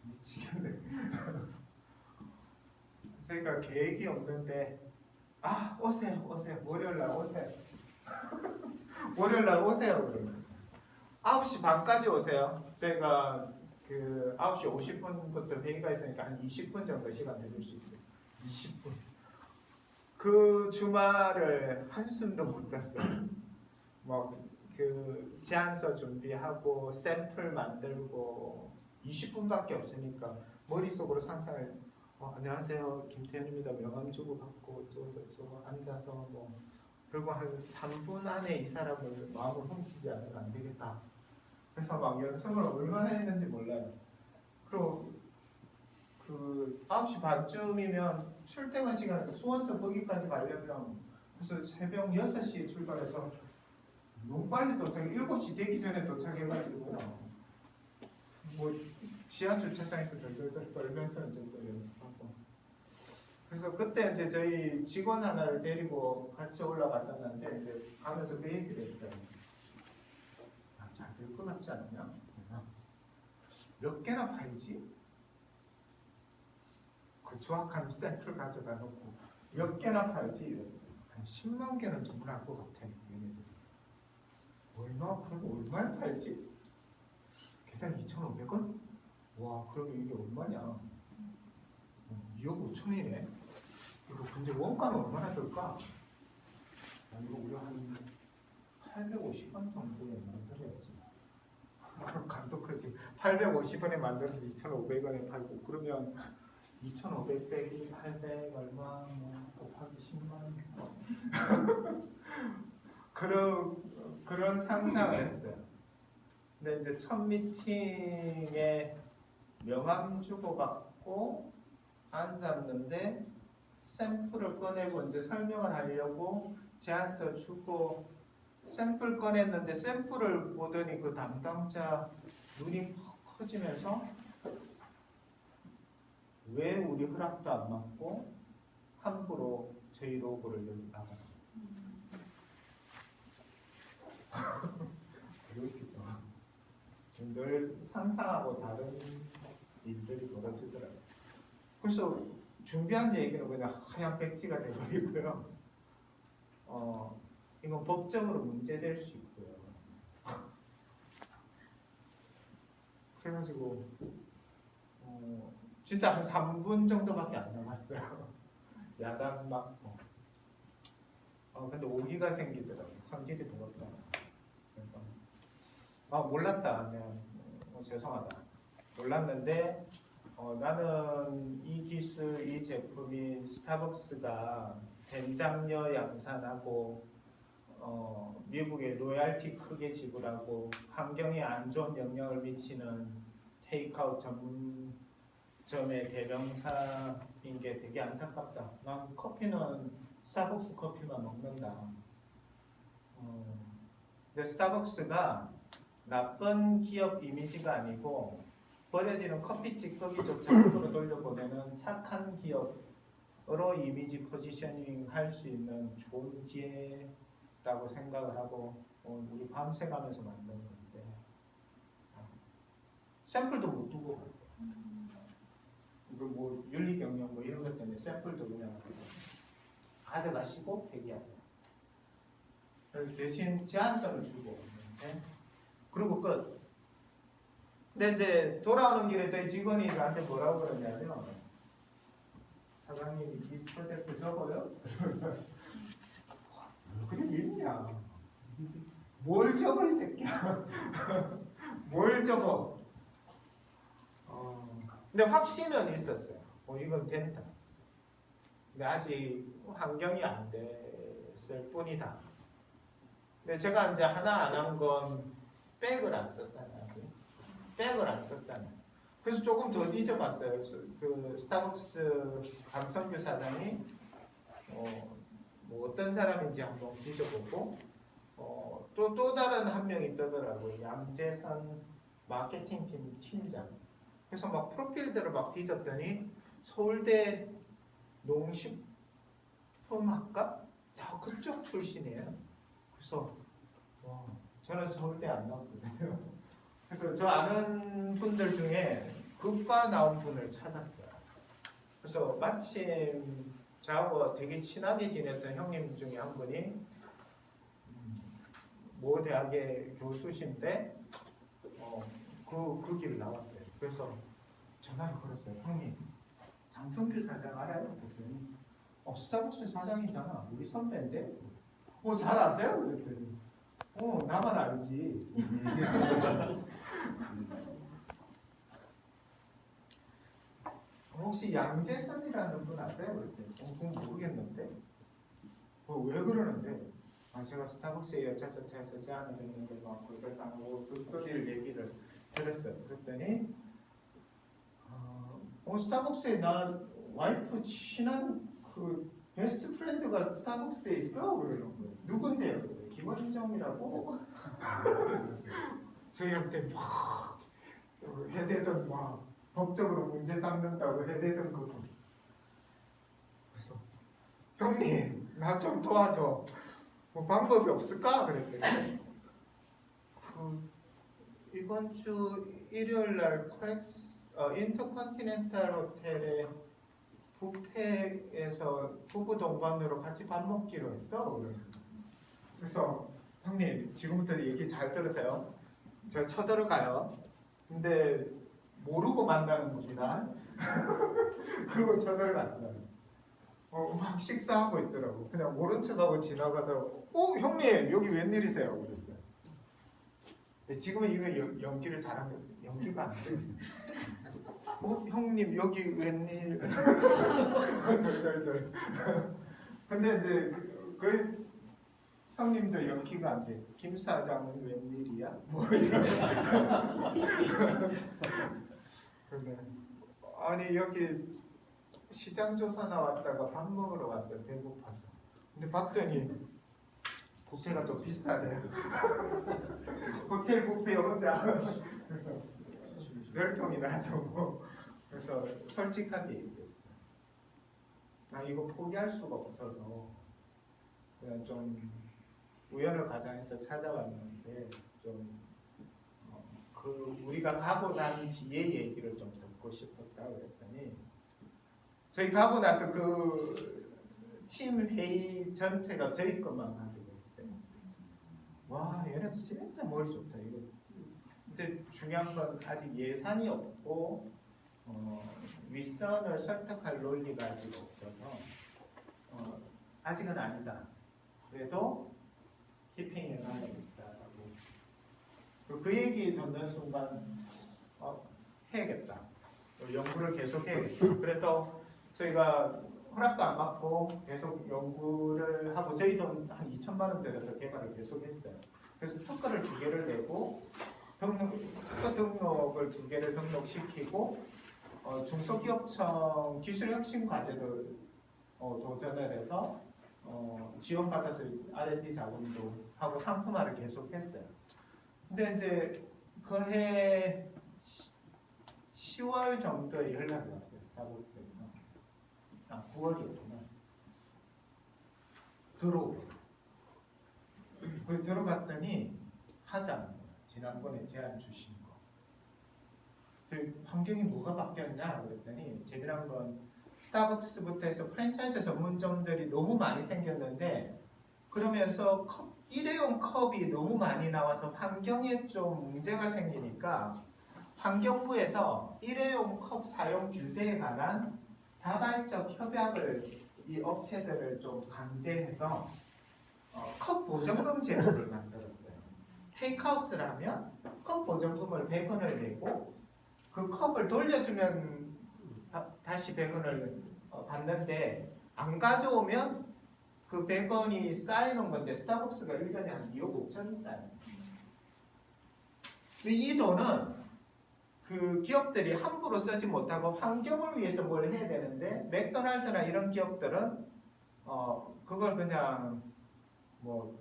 미치겠네. 저희가 계획이 없는데 오세요. 월요일날 오세요. 월요일날 오세요. 그러면 9시 반까지 오세요. 저희가 그 9시 50분부터 회의가 있으니까 한 20분 정도 시간 드릴 수 있어요. 20분. 그 주말을 한숨도 못 잤어요. 그 제안서 준비하고 샘플 만들고 20분밖에 없으니까 머릿속으로 상상을 안녕하세요 김태현입니다. 명함 주고 받고 저거 앉아서 뭐 그리고 한 3분 안에 이 사람을 마음을 훔치지 않으면 안 되겠다. 그래서 막 연습을 얼마나 했는지 몰라요. 그리고 그 9시 반쯤이면 출퇴근 시간에 수원서 거기까지 가려면 그래서 새벽 6시에 출발해서 너무 빨리 도착해 7시 되기 전에 도착해가지고 뭐 지하 주차장에서 덜덜덜 떨면서 이제 또 연습하고 그래서 그때 이제 저희 직원 하나를 데리고 같이 올라갔었는데 이제 가면서 그 얘기를 했어요. 잘 될 것 같지 않냐? 몇 개나 팔지? 그 정확한 샘플 가져다 놓고 몇 개나 팔지 이랬어요. 한 10만 개는 주문할 것 같아. 얘네들. 그럼 얼마에 팔지? 개당 2,500원? 와, 그러면 이게 얼마냐? 2억 5천이네. 이거 근데 원가는 얼마나 들까? 이거 우리 한 850원 정도에 만들어야지. 그럼 감독하지. 850원에 만들어서 2,500원에 팔고 그러면 2,500 빼기 800 얼마 곱하기 10만 그런 상상을 했어요. 근데 이제 첫 미팅에 명함 주고받고 앉았는데 샘플을 꺼내고 이제 설명을 하려고 제안서 주고 샘플 꺼냈는데 샘플을 보더니 그 담당자 눈이 커지면서 왜 우리 허락도 안 받고 함부로 저희 로고를 여기다가 이렇게죠. 늘 상상하고 다른 일들이 벌어지더라고요. 그래서 준비한 얘기는 그냥 하얀 백지가 돼버리고요. 이건 법적으로 문제될 수 있고요. 그래가지고 진짜 한 3분 정도밖에 안 남았어요. 야단 맞고. 근데 오기가 생기더라고요. 성질이 더럽잖아. 그래서 몰랐다. 그냥 죄송하다. 몰랐는데 나는 이 기술, 이 제품이 스타벅스가 된장녀 양산하고 미국의 로얄티 크게 지불하고 환경에 안 좋은 영향을 미치는 테이크아웃 전문점의 대명사인 게 되게 안타깝다. 난 커피는 스타벅스 커피만 먹는다. 근데 스타벅스가 나쁜 기업 이미지가 아니고 버려지는 커피 찌꺼기조차 함부로 돌려보내는 착한 기업으로 이미지 포지셔닝 할 수 있는 좋은 기회라고 생각을 하고 우리 밤새 가면서 만든 건데 샘플도 못 두고 이거 뭐 윤리 경영 뭐 이런 것 때문에 샘플도 그냥 가져가시고 폐기하세요. 대신 제한선을 주고 그리고 끝. 근데 이제 돌아오는 길에 저희 직원이 저한테 뭐라고 그러냐면 사장님이 이 프로젝트 적어요? 그게 믿냐? 뭘 적어 이 새끼야? 뭘 적어? 근데 확신은 있었어요. 이건 된다. 근데 아직 환경이 안 됐을 뿐이다. 근데 제가 이제 하나 안 한 건 백을 안 썼잖아요. 백을 안 썼잖아요. 그래서 조금 더 뒤져봤어요. 그 스타벅스 강성규 사장이 뭐 어떤 사람인지 한번 뒤져보고 또 다른 한 명이 뜨더라고요. 양재선 마케팅팀 팀장. 그래서 막 프로필들을 막 뒤졌더니 서울대 농식품학과 그쪽 출신이에요. 그래서 저는 서울대 안 나왔거든요. 그래서 저 아는 분들 중에 그과 나온 분을 찾았어요. 그래서 마침 저하고 되게 친하게 지냈던 형님 중에 한 분이 모 대학의 교수신데 그 길을 나왔대요. 그래서 전화를 걸었어요. 형님, 장성규 사장 알아요? 그랬더니 스타벅스 사장이잖아. 우리 선배인데? 잘 아세요? 그랬더니 나만 알지. 혹시 양재선이라는 분 아세요? 그랬더니 그건 모르겠는데 왜 그러는데 제가 스타벅스에 여차저차해서 제안을 했는데 막 거절당하고 그 얘기를 들었어요. 그랬더니 스타벅스에 나 와이프 친한 그 베스트 프렌드가 스타벅스에 있어? 그러는 거예요. 누군데요? 김원정이라고? 저희한테 막 해대던 막 법적으로 문제 삼는다고 해대던 그분. 그래서 형님 나 좀 도와줘. 뭐 방법이 없을까? 그랬더니 이번 주 일요일 날 인터컨티넨탈 호텔에 뷔페에서 부부 동반으로 같이 밥 먹기로 했어. 그래서 형님 지금부터 얘기 잘 들으세요. 저 쳐들어가요. 근데 모르고 만나는 분이라 그리고 쳐들어갔어요. 막 식사하고 있더라고. 그냥 모른 척하고 지나가다가 형님 여기 웬일이세요? 그랬어요. 지금은 이거 연기를 잘한 거예요. 연기가 안 돼. 형님 여기 웬일? 근데 이제 그 형님도 연기가 안 돼. 김 사장은 웬일이야? 뭐 이런. 아니 여기 시장 조사 나왔다가 밥 먹으러 왔어요. 배고파서. 근데 봤더니 뷔페가 좀 비싸대요. 호텔 뷔페 혼자. 그래서 멸통이 나죠. 그래서 솔직하게 얘기했어요. 이거 포기할 수가 없어서 그냥 좀 우연을 가장해서 찾아왔는데 그 우리가 가고 난 뒤에 얘기를 좀 듣고 싶었다 그랬더니 저희 가고 나서 그 팀 회의 전체가 저희 것만 가지고 있대. 와, 얘네도 진짜 머리 좋다 이거. 근데 중요한 건 아직 예산이 없고 윗선을 설득할 논리가 아직 없어서 아직은 아니다. 그래도 히핑에 가야겠다라고. 그 얘기 듣는 순간 해야겠다. 연구를 계속 해야겠다. 그래서 저희가 허락도 안 받고 계속 연구를 하고 저희 돈 한 2천만 원 들여서 개발을 계속 했어요. 그래서 특허를 2개를 내고 특허 등록을 2개를 등록시키고 중소기업청 기술혁신 과제를 도전을 해서 지원받아서 R&D 자금도 하고 상품화를 계속했어요. 근데 이제 그해 10월 정도에 연락이 왔어요. 스타벅스에서. 9월이었구나. 들어갔더니 하자는 거야. 지난번에 제안 주신 거. 환경이 뭐가 바뀌었냐 그랬더니 재미난 건 스타벅스부터 해서 프랜차이즈 전문점들이 너무 많이 생겼는데 그러면서 일회용 컵이 너무 많이 나와서 환경에 좀 문제가 생기니까 환경부에서 일회용 컵 사용 규제에 관한 자발적 협약을 이 업체들을 좀 강제해서 컵 보증금 제도를 만들었어요. 테이크아웃을 컵 보증금을 100원을 내고 그 컵을 돌려주면 다시 100원을 받는데 안 가져오면 그 100원이 쌓이는 건데 스타벅스가 1년에 한 2억 5천이 쌓여요. 근데 이 돈은 그 기업들이 함부로 쓰지 못하고 환경을 위해서 뭘 해야 되는데 맥도날드나 이런 기업들은 그걸 그냥 뭐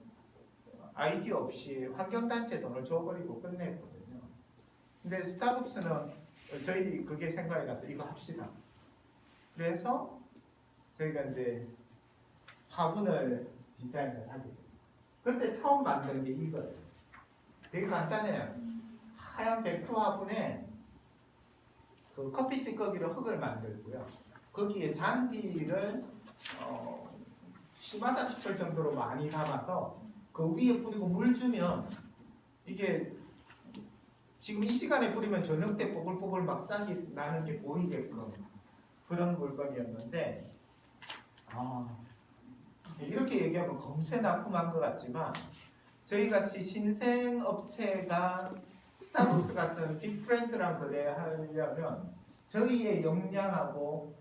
아이디어 없이 환경단체 돈을 줘버리고 끝냈거든요. 근데 스타벅스는 저희 그게 생각이 나서 이거 합시다. 그래서 저희가 이제 화분을 디자인해서 하게 됐어요. 그때 처음 만든 게 이거예요. 되게 간단해요. 하얀 백토 화분에 그 커피 찌꺼기로 흙을 만들고요. 거기에 잔디를 심하다 싶을 정도로 많이 담아서 그 위에 뿌리고 물 주면 이게 지금 이 시간에 뿌리면 저녁 때 뽀글뽀글 막 싹이 나는 게 보이게끔 그런 물건이었는데 이렇게 얘기하면 검세 납품한 것 같지만 저희같이 신생업체가 스타벅스 같은 빅브랜드랑 거래하려면 저희의 역량하고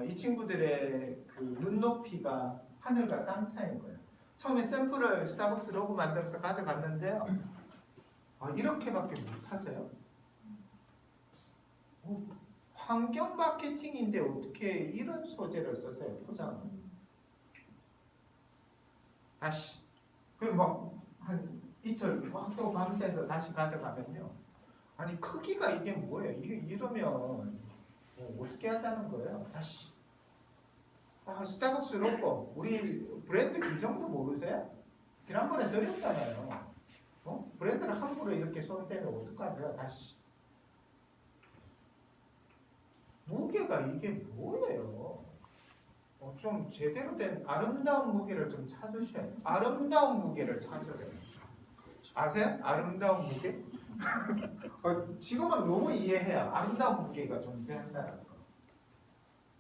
이 친구들의 그 눈높이가 하늘과 땅 차이인 거예요. 처음에 샘플을 스타벅스 로고 만들어서 가져갔는데요. 이렇게밖에 못하세요? 환경 마케팅인데 어떻게 이런 소재를 써서요? 포장을. 다시. 한 이틀 막 또 밤새서 다시 가져가면요. 아니 크기가 이게 뭐예요? 이게 이러면 어떻게 하자는 거예요? 다시. 스타벅스 로고 우리 브랜드 규정도 모르세요? 지난번에 드렸잖아요. 브랜드를 함부로 이렇게 손대면 어떡하세요? 다시. 무게가 이게 뭐예요? 좀 제대로 된 아름다운 무게를 좀 찾으셔야 돼요. 아름다운 무게를 찾아야 돼요. 아세요? 아름다운 무게? 지금은 너무 이해해요. 아름다운 무게가 존재한다는 거.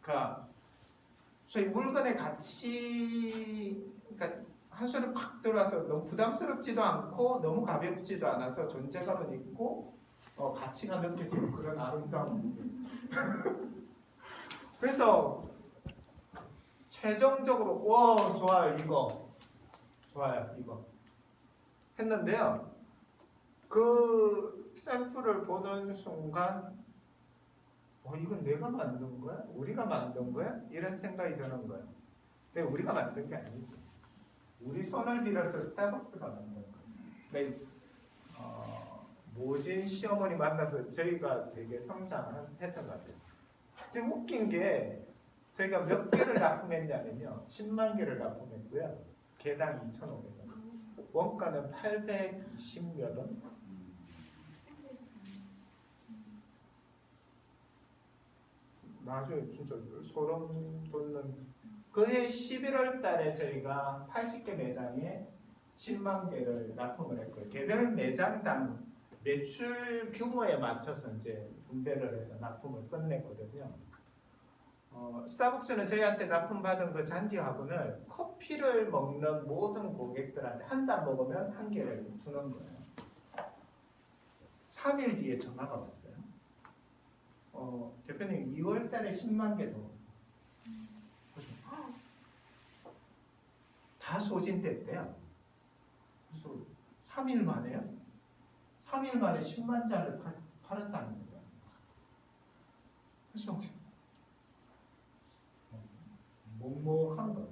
그러니까 소위 물건의 가치, 그러니까 한 손에 팍 들어와서 너무 부담스럽지도 않고 너무 가볍지도 않아서 존재감은 있고 가치가 느껴지는 그런 아름다운 무게. 그래서 최종적으로 좋아요 이거 좋아요 이거 했는데요. 그 샘플을 보는 순간 이건 내가 만든 거야? 우리가 만든 거야? 이런 생각이 드는 거예요. 근데 우리가 만든 게 아니지. 우리 손을 빌어서 스타벅스가 만든 거예요. 근데 모진 시어머니 만나서 저희가 되게 성장을 했던 것 같아요. 되게 웃긴 게 저희가 몇 개를 납품했냐면요. 10만 개를 납품했고요. 개당 2,500원. 원가는 820몇 원. 나중에 진짜 소름 돋는 그해 11월 달에 저희가 80개 매장에 10만 개를 납품을 했고요. 개별 매장당 매출 규모에 맞춰서 이제 분배를 해서 납품을 끝냈거든요. 스타벅스는 저희한테 납품받은 그 잔디 화분을 커피를 먹는 모든 고객들한테 한 잔 먹으면 한 개를 주는 거예요. 3일 뒤에 전화가 왔어요. 대표님 2월 달에 10만 개 더. 다 소진됐대요. 그래서 3일 만에요? 3일 만에 10만 잔을 팔았다는 거예요. 그래서 먹먹한 거예요.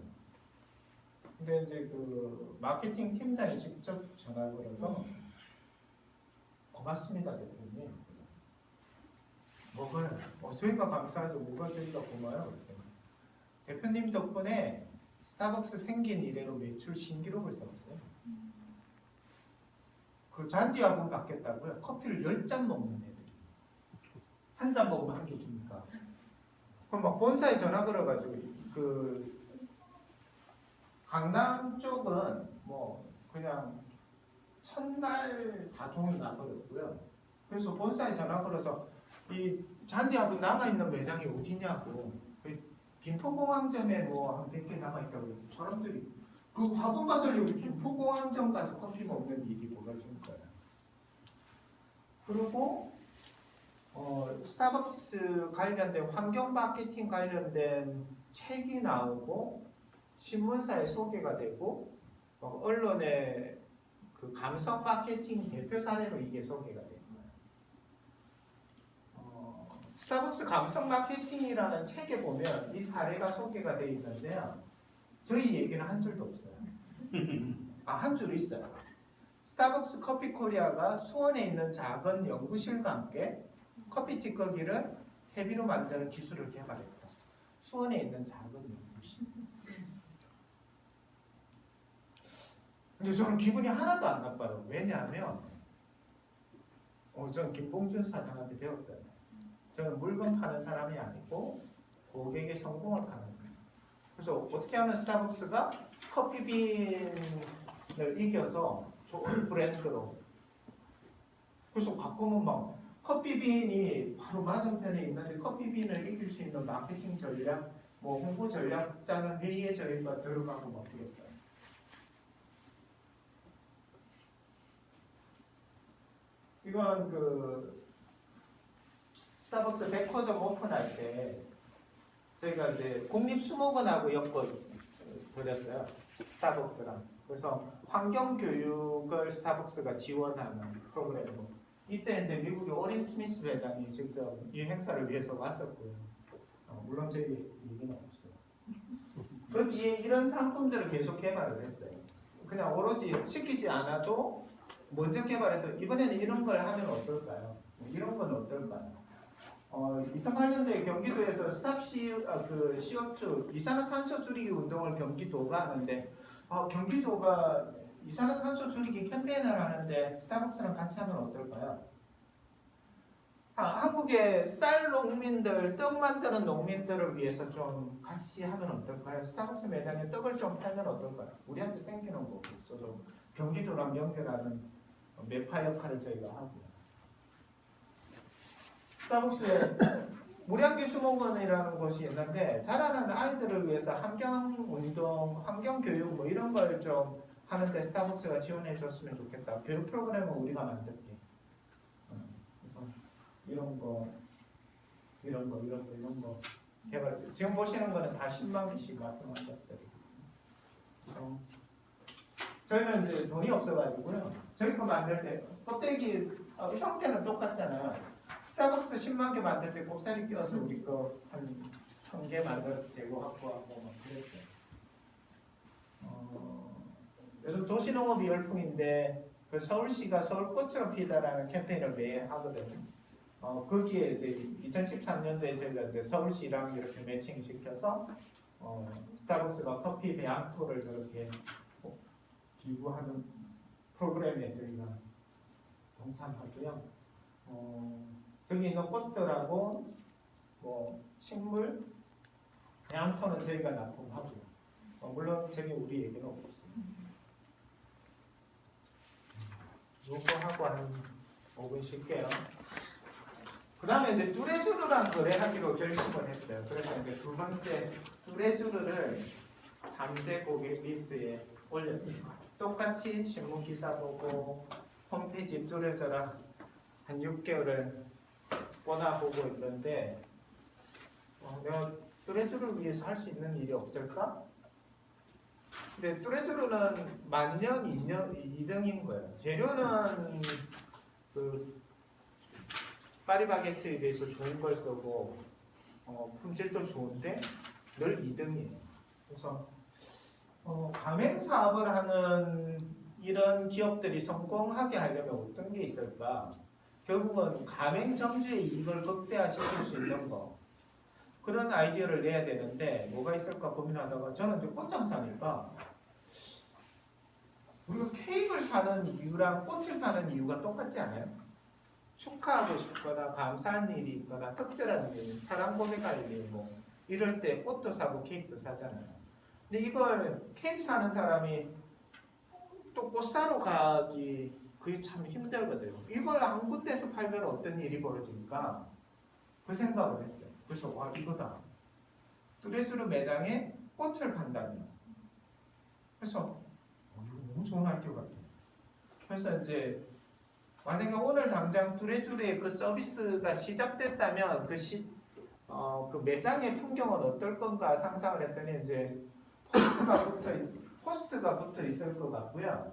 근데 이제 그 마케팅 팀장이 직접 전화 걸어서 고맙습니다 대표님. 뭐가요? 저희가 감사하죠. 뭐가 저희가 고마워요. 대표님 덕분에 스타벅스 생긴 이래로 매출 신기록을 세웠어요. 그 잔디 화분 받겠다고요. 커피를 10잔 먹는 애들이. 한 잔 먹으면 한 개 줍니까? 그럼 막 본사에 전화 걸어가지고 그 강남 쪽은 뭐 그냥 첫날 다 돈이 나버렸고요. 그래서 본사에 전화 걸어서 이 잔디 화분 남아있는 매장이 어디냐고. 김포공항점에 뭐 한 100개 남아있다고 사람들이 그 화분 받으려고 김포공항점 가서 커피 먹는 일이 벌어진 거예요. 그리고 스타벅스 관련된 환경 마케팅 관련된 책이 나오고 신문사에 소개가 되고 언론에 그 감성 마케팅 대표 사례로 이게 소개가 된 거예요. 스타벅스 감성 마케팅이라는 책에 보면 이 사례가 소개가 되어 있는데요. 저희 얘기는 한 줄도 없어요. 한 줄 있어요. 스타벅스 커피 코리아가 수원에 있는 작은 연구실과 함께 커피 찌꺼기를 퇴비로 만드는 기술을 개발했다. 수원에 있는 작은 연구실. 근데 저는 기분이 하나도 안 나빠요. 왜냐하면 저는 김봉준 사장한테 배웠잖아요. 저는 물건 파는 사람이 아니고 고객의 성공을 파는 거예요. 그래서 어떻게 하면 스타벅스가 커피빈을 이겨서 좋은 브랜드로, 그래서 가끔은 막 커피빈이 바로 맞은편에 있는데 커피빈을 이길 수 있는 마케팅 전략, 뭐 홍보 전략 짜는 회의에 저희가 들어가고 막 그랬어요. 이건 그 스타벅스 백화점 오픈할 때 저희가 이제 국립수목원하고 엮어 드렸어요. 스타벅스랑. 그래서 환경 교육을 스타벅스가 지원하는 프로그램으로. 이때 이제 미국의 오린 스미스 회장이 직접 이 행사를 위해서 왔었고요. 물론 저희 얘기는 없어요. 그 뒤에 이런 상품들을 계속 개발을 했어요. 그냥 오로지 시키지 않아도 먼저 개발해서 이번에는 이런 걸 하면 어떨까요? 이런 건 어떨까요? 2008년도에 경기도에서 스탑 CO2 이산화탄소 줄이기 운동을 경기도가 하는데 경기도가 이산화탄소 줄이기 캠페인을 하는데 스타벅스랑 같이 하면 어떨까요? 한국의 쌀 농민들, 떡 만드는 농민들을 위해서 좀 같이 하면 어떨까요? 스타벅스 매장에 떡을 좀 팔면 어떨까요? 우리한테 생기는 거 없어도 경기도랑 연결하는 매파 역할을 저희가 하고요. 스타벅스에 무량기 수목원이라는 곳이 있는데 자라나는 아이들을 위해서 환경운동, 환경교육 뭐 이런 걸 좀 하는데 스타벅스가 지원해 줬으면 좋겠다. 교육 프로그램은 우리가 만들게. 그래서 이런 거 개발. 지금 보시는 거는 다 10만 개씩 납품한 것들이. 저희는 이제 돈이 없어가지고요. 저희 거 만들 때 껍데기 형태는 똑같잖아요. 스타벅스 10만 개 만들 때 곱살이 끼워서 우리 거 한 1000개 만들어서 재고 확보하고 막 그랬어요. 요즘 도시농업이 열풍인데 그 서울시가 서울꽃처럼 피다라는 캠페인을 매해 하거든요. 거기에 이제 2013년도에 저희가 이제 서울시랑 이렇게 매칭 시켜서 스타벅스가 커피 배양토를 저렇게 기부하는 프로그램에 저희가 동참하고요. 저기 있는 꽃들하고 뭐 식물 배양토는 저희가 납품하고요. 물론 저기 우리 얘기는 없습니다. 요거하고 한 5분 쉴게요. 그 다음에 이제 뚜레쥬르랑 거래하기로 결심을 했어요. 그래서 이제 두 번째 뚜레쥬르를 잠재 고객 리스트에 올렸어요. 똑같이 신문 기사 보고 홈페이지 뚜레쥬르 한 6개월을 보고 있는데 내가 뚜레쥬르를 위해서 할 수 있는 일이 없을까? 근데 뚜레쥬르는 만년 2등인 거예요. 재료는 그 파리바게트에 비해서 좋은 걸 쓰고 품질도 좋은데 늘 2등이에요. 그래서 가맹 사업을 하는 이런 기업들이 성공하게 하려면 어떤 게 있을까? 결국은 가맹점주의 이익을 극대화시킬 수 있는 거, 그런 아이디어를 내야 되는데 뭐가 있을까 고민하다가 저는 이제 꽃장사니까 우리가 케이크를 사는 이유랑 꽃을 사는 이유가 똑같지 않아요? 축하하고 싶거나 감사한 일이 있거나 특별한 일, 사랑 고백할 일, 뭐 이럴 때 꽃도 사고 케이크도 사잖아요. 근데 이걸 케이크 사는 사람이 또 꽃 사러 가기 그게 참 힘들거든요. 이걸 한 군데서 팔면 어떤 일이 벌어질까? 그 생각을 했어요. 그래서 와 이거다. 뚜레쥬르 매장에 꽃을 판다면. 그래서 이거 너무 좋은 아이디어 같아요. 그래서 이제 만약에 오늘 당장 뚜레쥬르의 그 서비스가 시작됐다면 그 매장의 풍경은 어떨 건가 상상을 했더니 이제 포스트가 붙어 있을 것 같고요.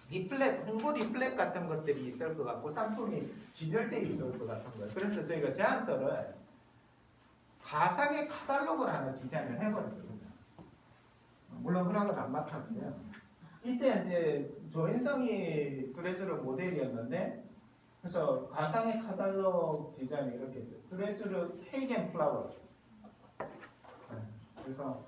리플렛, 홍보 리플렛 같은 것들이 있을 것 같고 상품이 진열되어 있을 것 같은 거예요. 그래서 저희가 제안서를 가상의 카탈로그를 하나 디자인을 해버렸습니다. 물론 허락은 안 맡았고요. 이때 이제 조인성이 뚜레쥬르 모델이었는데 그래서 가상의 카탈로그 디자인이 이렇게 있어요. 뚜레쥬르 케이크 앤 플라워. 그래서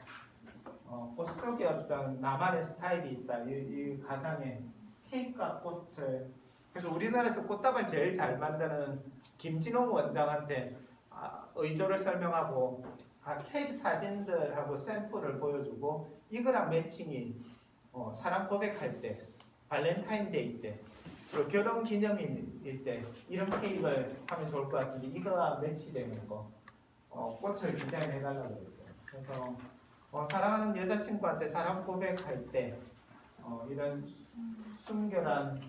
꽃 속에 어떤 나만의 스타일이 있다. 이 가상의 케이크와 꽃을 그래서 우리나라에서 꽃다발 제일 잘 만드는 김진홍 원장한테 의도를 설명하고 각 케이크 사진들하고 샘플을 보여주고 이거랑 매칭이 사랑 고백할 때, 발렌타인데이 때, 그리고 결혼 기념일일 때 이런 케이크를 하면 좋을 것 같은데 이거와 매치되는 거 꽃을 디자인해 달라고 했어요. 그래서 사랑하는 여자친구한테 사랑 고백할 때 이런 순결한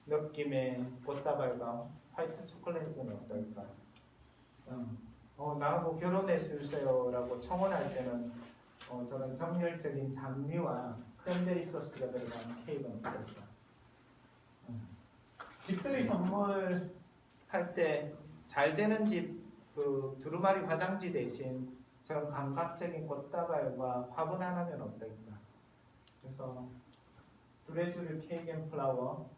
느낌의 꽃다발과 화이트 초콜릿은 어떨까? 나하고 결혼해 주세요라고 청혼할 때는 저런 정열적인 장미와 크랜베리 소스가 들어간 케이크는 어떨까? 집들이 선물할 때 잘 되는 집 그 두루마리 화장지 대신 저런 감각적인 꽃다발과 화분 하나면 어떨까? 그래서 뚜레쥬르 케이크 앤 플라워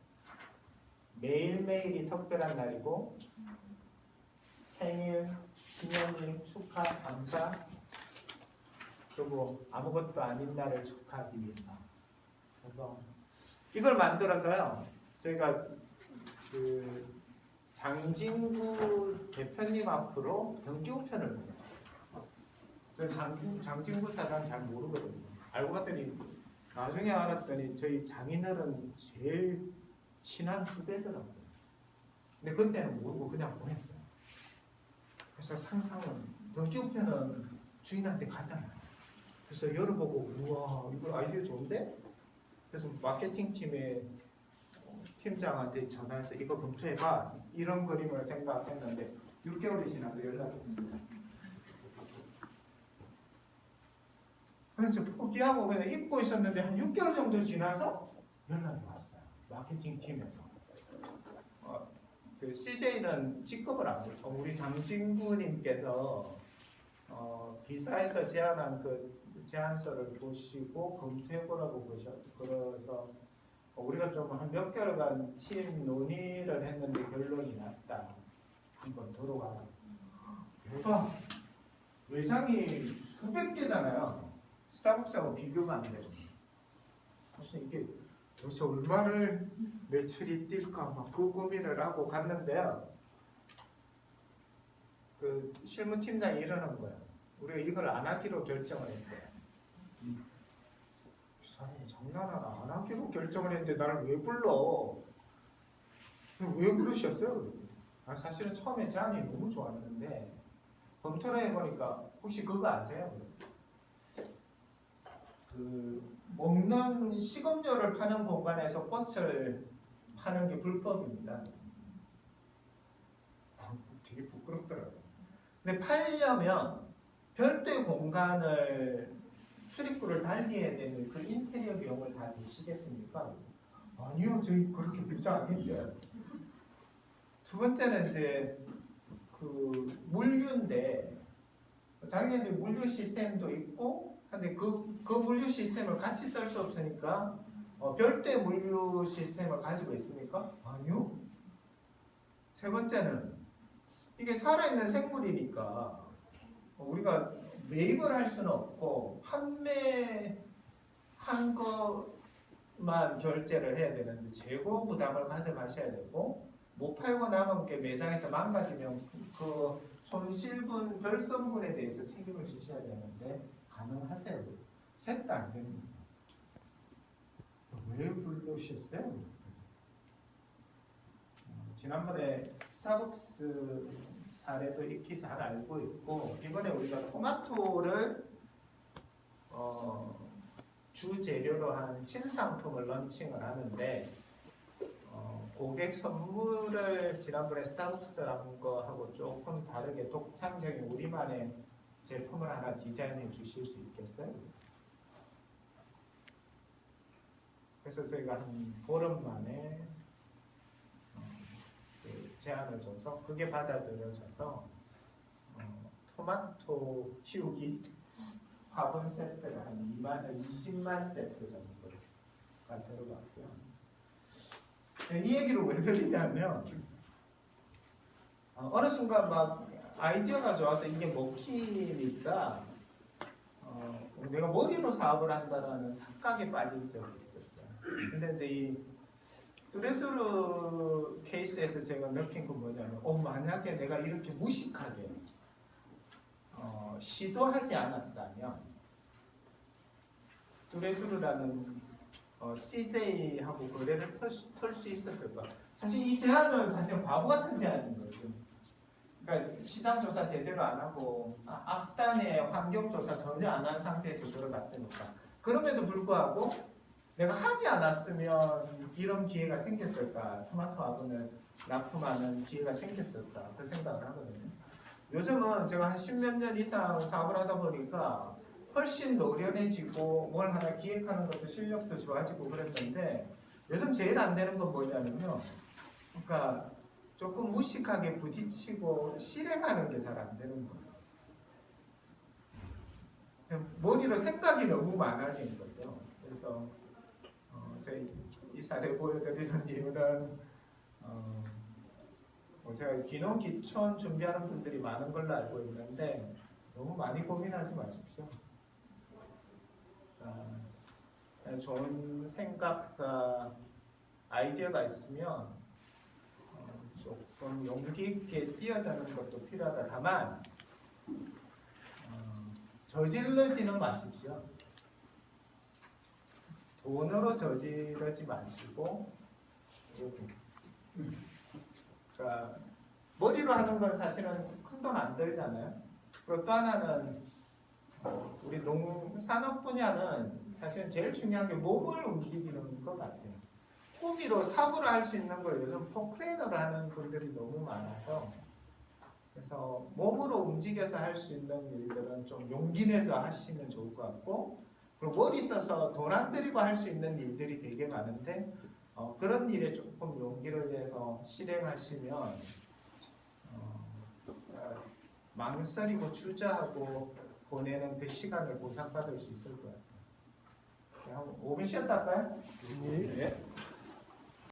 매일매일이 특별한 날이고 생일, 기념일, 축하, 감사 그리고 아무것도 아닌 날을 축하하기 위해서 그래서 이걸 만들어서요 저희가 그 장진구 대표님 앞으로 경기우편을 보냈어요. 장진구 사장 잘 모르거든요. 알고 봤더니 나중에 알았더니 저희 장인어른 제일 친한 후배더라고요. 근데 그때는 모르고 그냥 보냈어요. 그래서 상상은 경기우편은 주인한테 가잖아요. 그래서 열어보고 우와 이거 아이디어 좋은데? 그래서 마케팅 팀에 팀장한테 전화해서 이거 검토해봐 이런 그림을 생각했는데 6개월이 지나도 연락이 없어요. 그래서 포기하고 그냥 잊고 있었는데 한 6개월 정도 지나서 연락이 왔어요. 마케팅 팀에서 그 CJ는 직급을 안 해요. 우리 장진구님께서 비사에서 제안한 그 제안서를 보시고 검토해보라고 그래서 우리가 좀 한 몇 개월간 팀 논의를 했는데 결론이 났다. 한번 들어가라. 대박. 외장이 수백 개잖아요. 스타벅스하고 비교가 안 돼요. 그래서 이게 도대체 얼마를 매출이 뛸까 막 그 고민을 하고 갔는데요. 그 실무팀장이 이러는 거예요. 우리가 이걸 안 하기로 결정을 했대요. 사람이 장난하나 안 하기로 결정을 했는데 나를 왜 불러? 왜 부르셨어요? 사실은 처음에 제안이 너무 좋았는데 검토를 해보니까 혹시 그거 아세요? 그 먹는 식음료를 파는 공간에서 꽃을 파는 게 불법입니다. 되게 부끄럽더라고요. 근데 팔려면 별도의 공간을 출입구를 달리해야 되는 그 인테리어 비용을 다 내시겠습니까? 아니요, 저희 그렇게 부자 아닌데. 두 번째는 이제 그 물류인데 자기네들 물류 시스템도 있고 근데 그 물류 시스템을 같이 쓸 수 없으니까 별도의 물류 시스템을 가지고 있습니까? 아니요. 세 번째는 이게 살아있는 생물이니까 우리가 매입을 할 수는 없고 판매한 것만 결제를 해야 되는데 재고 부담을 가져가셔야 되고 못 팔고 남은 게 매장에서 망가지면 그 손실분 결손분에 대해서 책임을 지셔야 되는데 가능하세요? 셋 다 안 됩니다. 왜 불러오셨어요? 지난번에 스타벅스 사례도 익히 잘 알고 있고 이번에 우리가 토마토를 주 재료로 한 신상품을 런칭을 하는데 고객 선물을 지난번에 스타벅스 한 거하고 조금 다르게 독창적인 우리만의 제품을 하나 디자인해 주실 수 있겠어요? 그래서 저희가 한 보름 만에 제안을 줘서 그게 받아들여져서 토마토 키우기 화분 세트가 한 20만 세트 정도가 들어갔고요. 이 얘기를 왜 드리냐면 어느 순간 막 아이디어가 좋아서 이게 먹히니까 내가 머리로 사업을 한다라는 착각에 빠진 적이 있었어요. 근데 이제 이 뚜레쥬르 케이스에서 제가 느낀 건 뭐냐면 만약에 내가 이렇게 무식하게 시도하지 않았다면 뚜레쥬르라는 CJ하고 거래를 털 수 있었을까? 사실 이 제안은 사실 바보 같은 제안인 거죠. 그러니까 시장 조사 제대로 안 하고 악단의 환경 조사 전혀 안 한 상태에서 들어갔으니까. 그럼에도 불구하고 내가 하지 않았으면 이런 기회가 생겼을까? 토마토 화분을 납품하는 기회가 생겼을까? 그 생각을 하거든요. 요즘은 제가 한 10몇 년 이상 사업을 하다 보니까 훨씬 노련해지고 뭘 하나 기획하는 것도 실력도 좋아지고 그랬는데 요즘 제일 안 되는 건 뭐냐면요. 그러니까 조금 무식하게 부딪히고 실행하는 게 잘 안 되는 거예요. 머리로 생각이 너무 많아진 거죠. 그래서 저희 이 사례 보여드리는 이유는 제가 귀농 귀촌 준비하는 분들이 많은 걸로 알고 있는데 너무 많이 고민하지 마십시오. 좋은 생각과 아이디어가 있으면 조금 용기 있게 뛰어드는 것도 필요하다. 다만 저질러지는 마십시오. 돈으로 저지르지 마시고 그러니까 머리로 하는 건 사실은 큰 돈 안 들잖아요. 그리고 또 하나는 우리 농산업 분야는 사실 제일 중요한 게 몸을 움직이는 것 같아요. 호비로 사고를 할 수 있는 걸 요즘 폼크레이너를 하는 분들이 너무 많아서 그래서 몸으로 움직여서 할 수 있는 일들은 좀 용기 내서 하시면 좋을 것 같고 그리고 머리 써서 돈 안 들이고 할 수 있는 일들이 되게 많은데 그런 일에 조금 용기를 내서 실행하시면 망설이고 주저하고 보내는 그 시간을 보상받을 수 있을 것 같아요. 5분 쉬었다 할까요? 네.